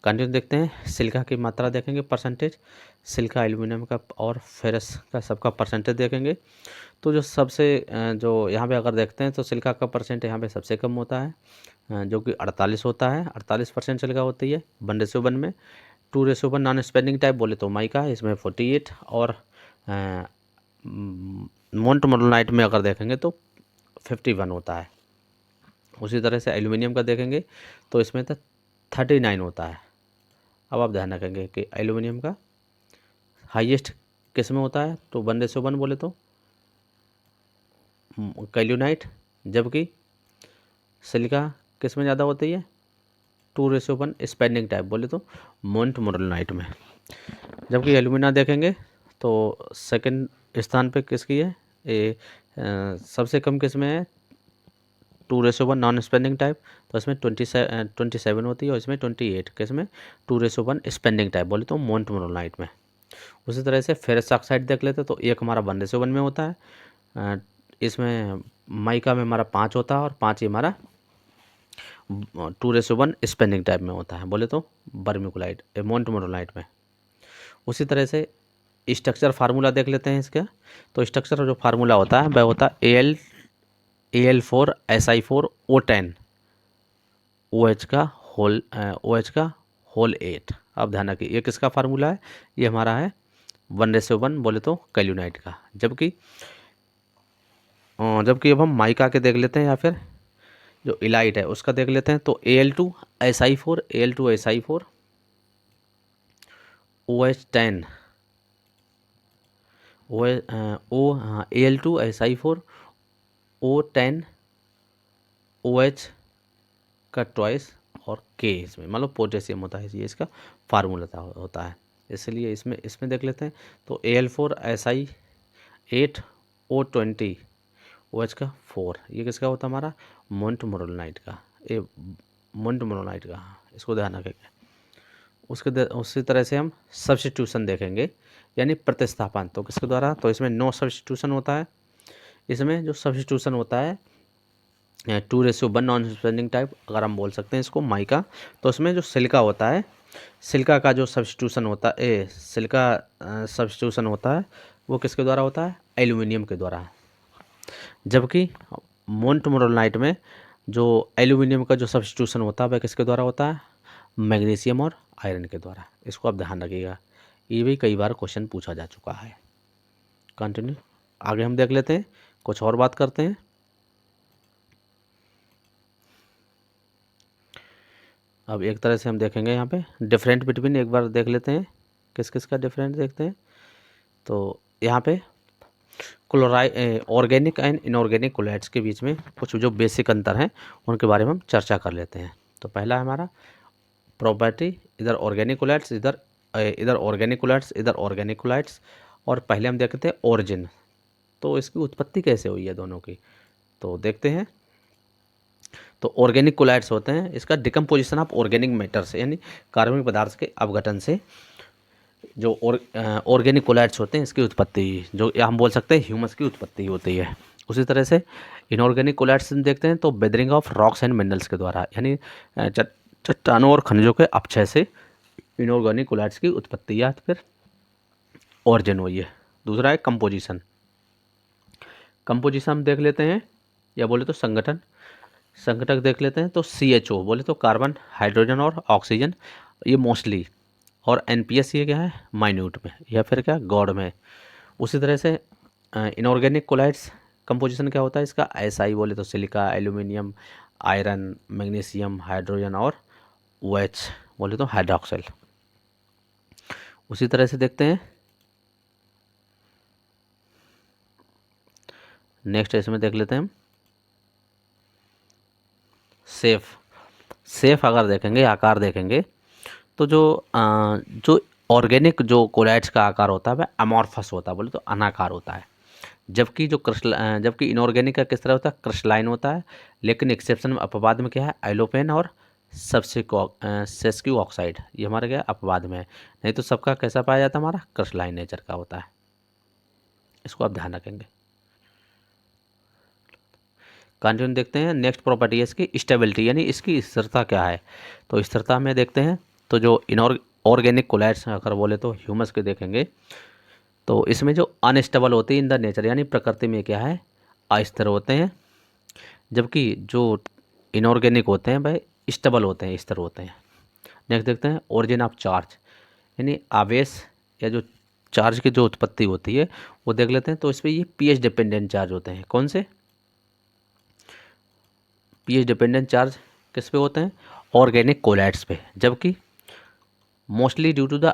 कंटिन्यू देखते हैं। सिलिका की मात्रा देखेंगे परसेंटेज, सिलिका एल्यूमिनियम का और फेरस का सबका परसेंटेज देखेंगे। तो जो सबसे जो यहाँ पे अगर देखते हैं तो सिलिका का परसेंट यहाँ पे सबसे कम होता है, जो कि 48 होता है, 48% सिलिका होती है 1:1 में। 2:1 नॉन स्पेंडिंग टाइप बोले तो माइका इसमें 48, और मोन्टमोरोलाइट में अगर देखेंगे तो 51 होता है। उसी तरह से एल्यूमिनियम का देखेंगे तो इसमें तो 39 होता है। अब आप ध्यान रखेंगे कि एल्यूमिनियम का हाईएस्ट किस में होता है तो 1:1 बोले तो कैल्यूनाइट, जबकि सिलिका किस में ज़्यादा होती है 2:1 स्पेंडिंग टाइप बोले तो मोन्टमोरोलाइट में। जबकि एल्यूमिना देखेंगे तो सेकंड स्थान पे किसकी है, सबसे कम किस में है 2:1 नॉन स्पेंडिंग टाइप, तो इसमें 27 होती है, और इसमें 28 किस में 2:1 स्पेंडिंग टाइप बोले तो मोन्टमोरोलाइट में। उसी तरह से फेरस ऑक्साइड देख लेते तो एक हमारा 1:1 में होता है, इसमें माइका में हमारा 5 होता है, और 5 ही हमारा 2:1 स्पेंडिंग टाइप में होता है बोले तो वर्मिकुलाइट मोन्टमोरोलाइट में। उसी तरह से स्ट्रक्चर फार्मूला देख लेते हैं इसका। तो स्ट्रक्चर जो फार्मूला होता है वह होता है Al4Si4O10 OH का होल 8। अब ध्यान रखिए ये किसका फार्मूला है, ये हमारा है 1:1 बोले तो कैल्यूनाइट का। जबकि अब हम माइका के देख लेते हैं या फिर जो इलाइट है उसका देख लेते हैं। तो Al2Si4 OH10 Al2Si4 O10 OH का ट्वाइस और K इसमें मतलब पोटेशियम होता है, ये इसका फार्मूला होता है। इसलिए इसमें देख लेते हैं। तो Al4Si8 O20 OH का 4, ये किसका होता है हमारा मोन्टमोरोलाइट का, इसको ध्यान रखेंगे। उसी तरह से हम सब्स्टिट्यूशन देखेंगे यानी प्रतिस्थापन, तो किसके द्वारा, तो इसमें नो सब्स्टिट्यूशन होता है, इसमें जो सब्स्टिट्यूशन होता है 2:1 नॉन स्पेंडिंग टाइप अगर हम बोल सकते हैं इसको माइका, तो उसमें जो सिलिका होता है, सिलिका का जो सब्स्टिट्यूशन होता है सिलिका सब्स्टिट्यूशन होता है वो किसके द्वारा होता है? एल्यूमिनियम के द्वारा। जबकि मोन्टमोरोलाइट में जो एल्यूमिनियम का जो सब्स्टिट्यूशन होता है वह किसके द्वारा होता है? मैग्नीशियम और आयरन के द्वारा। इसको आप ध्यान रखिएगा, ये भी कई बार क्वेश्चन पूछा जा चुका है। कंटिन्यू आगे हम देख लेते हैं, कुछ और बात करते हैं। अब एक तरह से हम देखेंगे यहाँ पे डिफरेंट बिटवीन, एक बार देख लेते हैं किस किस का डिफरेंट देखते हैं। तो यहाँ पे ऑर्गेनिक एंड इनऑर्गेनिक कोलैट्स के बीच में कुछ जो बेसिक अंतर हैं उनके बारे में हम चर्चा कर लेते हैं। तो पहला है हमारा प्रॉपर्टी, इधर ऑर्गेनिक कोलैट्स, इधर ऑर्गेनिक कोलैट्स, इधर ऑर्गेनिक कोलैट्स। और पहले हम देखते हैं ओरिजिन, तो इसकी उत्पत्ति कैसे हुई है दोनों की, तो देखते हैं। तो ऑर्गेनिक कोलैट्स होते हैं, इसका डिकम्पोजिशन ऑफ ऑर्गेनिक मैटर से यानी कार्बनिक पदार्थ के अपघटन से जो ऑर्गेनिक कोलैट्स होते हैं इसकी उत्पत्ति, जो हम बोल सकते हैं ह्यूमस की उत्पत्ति होती है। उसी तरह से इनऑर्गेनिक कोलैट्स देखते हैं तो weathering of rocks and minerals के द्वारा, यानी चट्टानों और खनिजों के अपक्षय से इनऑर्गेनिक कोलैट्स की उत्पत्ति या फिर ऑरिजिन हुई है। दूसरा है कंपोजिशन। कंपोजिशन हम देख लेते हैं, या बोले तो संगठक देख लेते हैं। तो CHO बोले तो कार्बन, हाइड्रोजन और ऑक्सीजन, ये मोस्टली, और NPS ये क्या है? माइन्यूट में, या फिर क्या? गॉड में। उसी तरह से इनऑर्गेनिक कोलैट्स कंपोजिशन क्या होता है इसका? SI बोले तो silica, aluminium, iron, magnesium, hydrogen और OH बोले तो हाइड्रोक्साइल। उसी तरह से देखते हैं नेक्स्ट, इसमें देख लेते हैं हम सेफ अगर देखेंगे, आकार देखेंगे तो जो ऑर्गेनिक जो कोलैट्स का आकार होता है वह अमॉर्फस होता है, बोले तो अनाकार होता है। जबकि इनऑर्गेनिक का किस तरह होता है? क्रिस्टलाइन होता है। लेकिन एक्सेप्शन में, अपवाद में क्या है? आइलोपेन और सेस्क्यू ऑक्साइड, ये हमारे क्या अपवाद में है, नहीं तो सबका कैसा पाया जाता है? हमारा क्रिस्टलाइन नेचर का होता है। इसको आप ध्यान रखेंगे। कंटिन्यू देखते हैं। नेक्स्ट प्रॉपर्टी है इसकी स्टेबिलिटी, यानी इसकी स्थिरता क्या है। तो स्थिरता में देखते हैं तो जो ऑर्गेनिक कोलैट्स अगर बोले तो ह्यूमस के देखेंगे तो इसमें जो अनस्टेबल होती है इन द नेचर, यानी प्रकृति में क्या है? अस्थिर होते हैं। जबकि जो इनऑर्गेनिक होते हैं भाई स्टेबल होते हैं, स्थिर होते हैं। नेक्स्ट देखते हैं ओरिजिन ऑफ चार्ज, यानी आवेश या जो चार्ज की जो उत्पत्ति होती है वो देख लेते हैं। तो इस पर ये pH डिपेंडेंट चार्ज होते हैं। कौन से? pH डिपेंडेंट चार्ज किस पे होते हैं? ऑर्गेनिक कोलैट्स पे। जबकि mostly due to the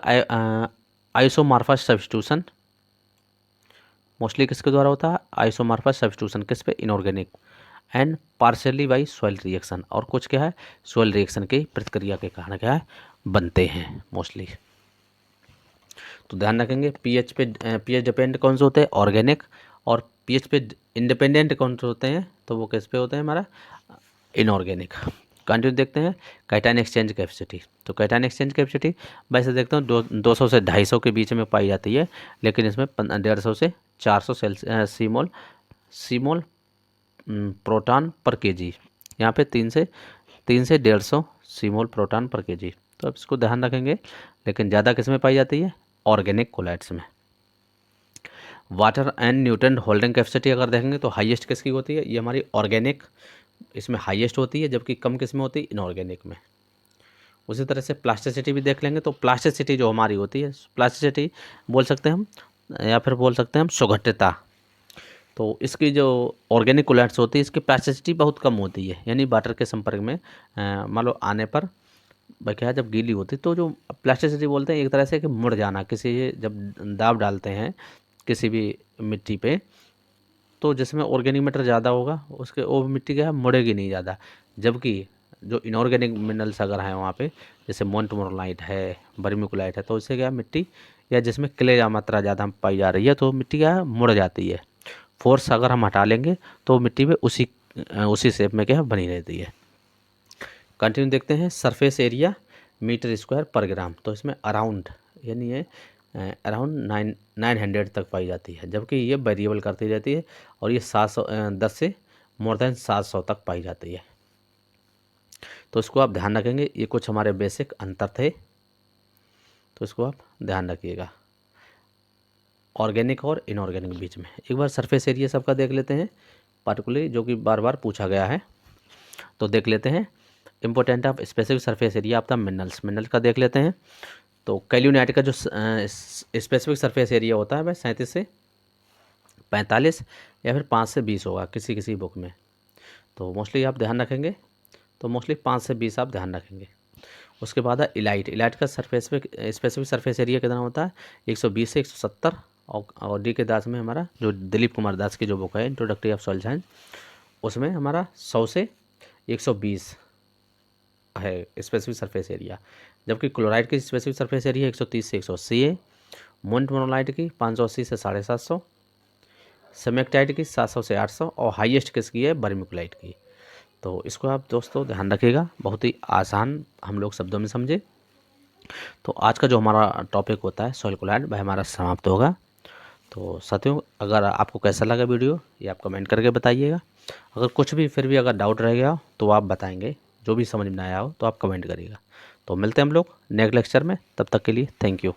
isomorphous substitution, mostly किसके द्वारा होता है? आइसोमॉर्फस सब्स्टिट्यूशन किस पे? Inorganic. And partially by soil reaction, और कुछ क्या है? सॉइल रिएक्शन की प्रतिक्रिया के कारण क्या है? बनते हैं मोस्टली। तो ध्यान रखेंगे pH डिपेंड कौन से होते हैं? ऑर्गेनिक। और pH पे इंडिपेंडेंट कौन से होते हैं? तो वो किस पे होते हैं? हमारा इनऑर्गेनिक। कंटिन्यू देखते हैं कैटायन एक्सचेंज कैपेसिटी। तो कैटायन एक्सचेंज कैपेसिटी वैसे देखते हैं 200 से 250 के बीच में पाई जाती है, लेकिन इसमें 150 से 400 सीमोल प्रोटॉन पर केजी, यहाँ पे 3 से 150 सीमोल प्रोटॉन पर केजी। तो अब इसको ध्यान रखेंगे, लेकिन ज़्यादा किस में पाई जाती है? ऑर्गेनिक कोलैट्स में। Water and nutrient holding capacity अगर देखेंगे तो हाईएस्ट किसकी होती है? ये हमारी ऑर्गेनिक, इसमें हाईएस्ट होती है, जबकि कम किस में होती है? इनऑर्गेनिक में। उसी तरह से प्लास्टिसिटी भी देख लेंगे। तो प्लास्टिसिटी जो हमारी होती है, प्लास्टिसिटी बोल सकते हैं हम, या फिर बोल सकते हैं हम सुघट्यता। तो इसकी जो ऑर्गेनिक कोलैट्स होती है इसकी प्लास्टिसिटी बहुत कम होती है, यानी वाटर के संपर्क में मान लो आने पर भाई क्या है, जब गीली होती तो जो प्लास्टिसिटी बोलते हैं एक तरह से कि मुड़ जाना, किसी जब दाब डालते हैं किसी भी मिट्टी पे, तो जिसमें ऑर्गेनिक मैटर ज़्यादा होगा उसके वो मिट्टी क्या है? मुड़ेगी नहीं ज़्यादा। जबकि जो इनऑर्गेनिक मिनरल्स अगर हैं वहाँ पे, जैसे मोन्टमोरोलाइट है, वर्मीकुलाइट है, तो उससे क्या मिट्टी, या जिसमें क्ले या मात्रा ज़्यादा पाई जा रही है तो मिट्टी क्या है? मुड़ जाती है। फोर्स अगर हम हटा लेंगे तो मिट्टी में उसी शेप में क्या है? बनी रहती है। कंटिन्यू देखते हैं सरफेस एरिया मीटर स्क्वायर पर ग्राम। तो इसमें अराउंड यानी है अराउंड 900 तक पाई जाती है, जबकि ये वेरिएबल करती रहती है और ये 10 से मोर देन 700 तक पाई जाती है। तो इसको आप ध्यान रखेंगे, ये कुछ हमारे बेसिक अंतर थे, तो इसको आप ध्यान रखिएगा ऑर्गेनिक और इनऑर्गेनिक बीच में। एक बार सरफेस एरिया सबका देख लेते हैं पार्टिकुलरली, जो कि बार बार पूछा गया है, तो देख लेते हैं। Important of specific surface area of the minerals का देख लेते हैं। तो कैल्यूनाइट का जो स्पेसिफिक सरफेस एरिया होता है वह 37 से 45 या फिर 5 से 20 होगा किसी किसी बुक में, तो मोस्टली आप ध्यान रखेंगे, तो मोस्टली 5 से 20 आप ध्यान रखेंगे। उसके बाद है इलाइट का स्पेसिफिक सरफेस एरिया कितना होता है 120 से 170, और डी के दास में हमारा जो दिलीप कुमार दास की जो बुक है इंट्रोडक्टरी ऑफ सॉइल साइंस, उसमें हमारा 100 से 120 है स्पेसिफिक सरफेस एरिया, जबकि क्लोराइड की स्पेसिफिक सरफेस एरिया 130 से 180 है, मोनोलाइट की 580 से 750, सेमेक्टाइट की 700 से 800, और हाईएस्ट किसकी है वर्मिकुलाइट की। तो इसको आप दोस्तों ध्यान रखिएगा, बहुत ही आसान हम लोग शब्दों में समझे। तो आज का जो हमारा टॉपिक होता है सॉइल कोलाइड वह हमारा समाप्त होगा। तो साथियों, अगर आपको कैसा लगा वीडियो ये आप कमेंट करके बताइएगा। अगर कुछ भी फिर भी अगर डाउट रह गया हो तो आप बताएंगे, जो भी समझ में आया हो तो आप कमेंट करिएगा। तो मिलते हैं हम लोग नेक्स्ट लेक्चर में, तब तक के लिए थैंक यू।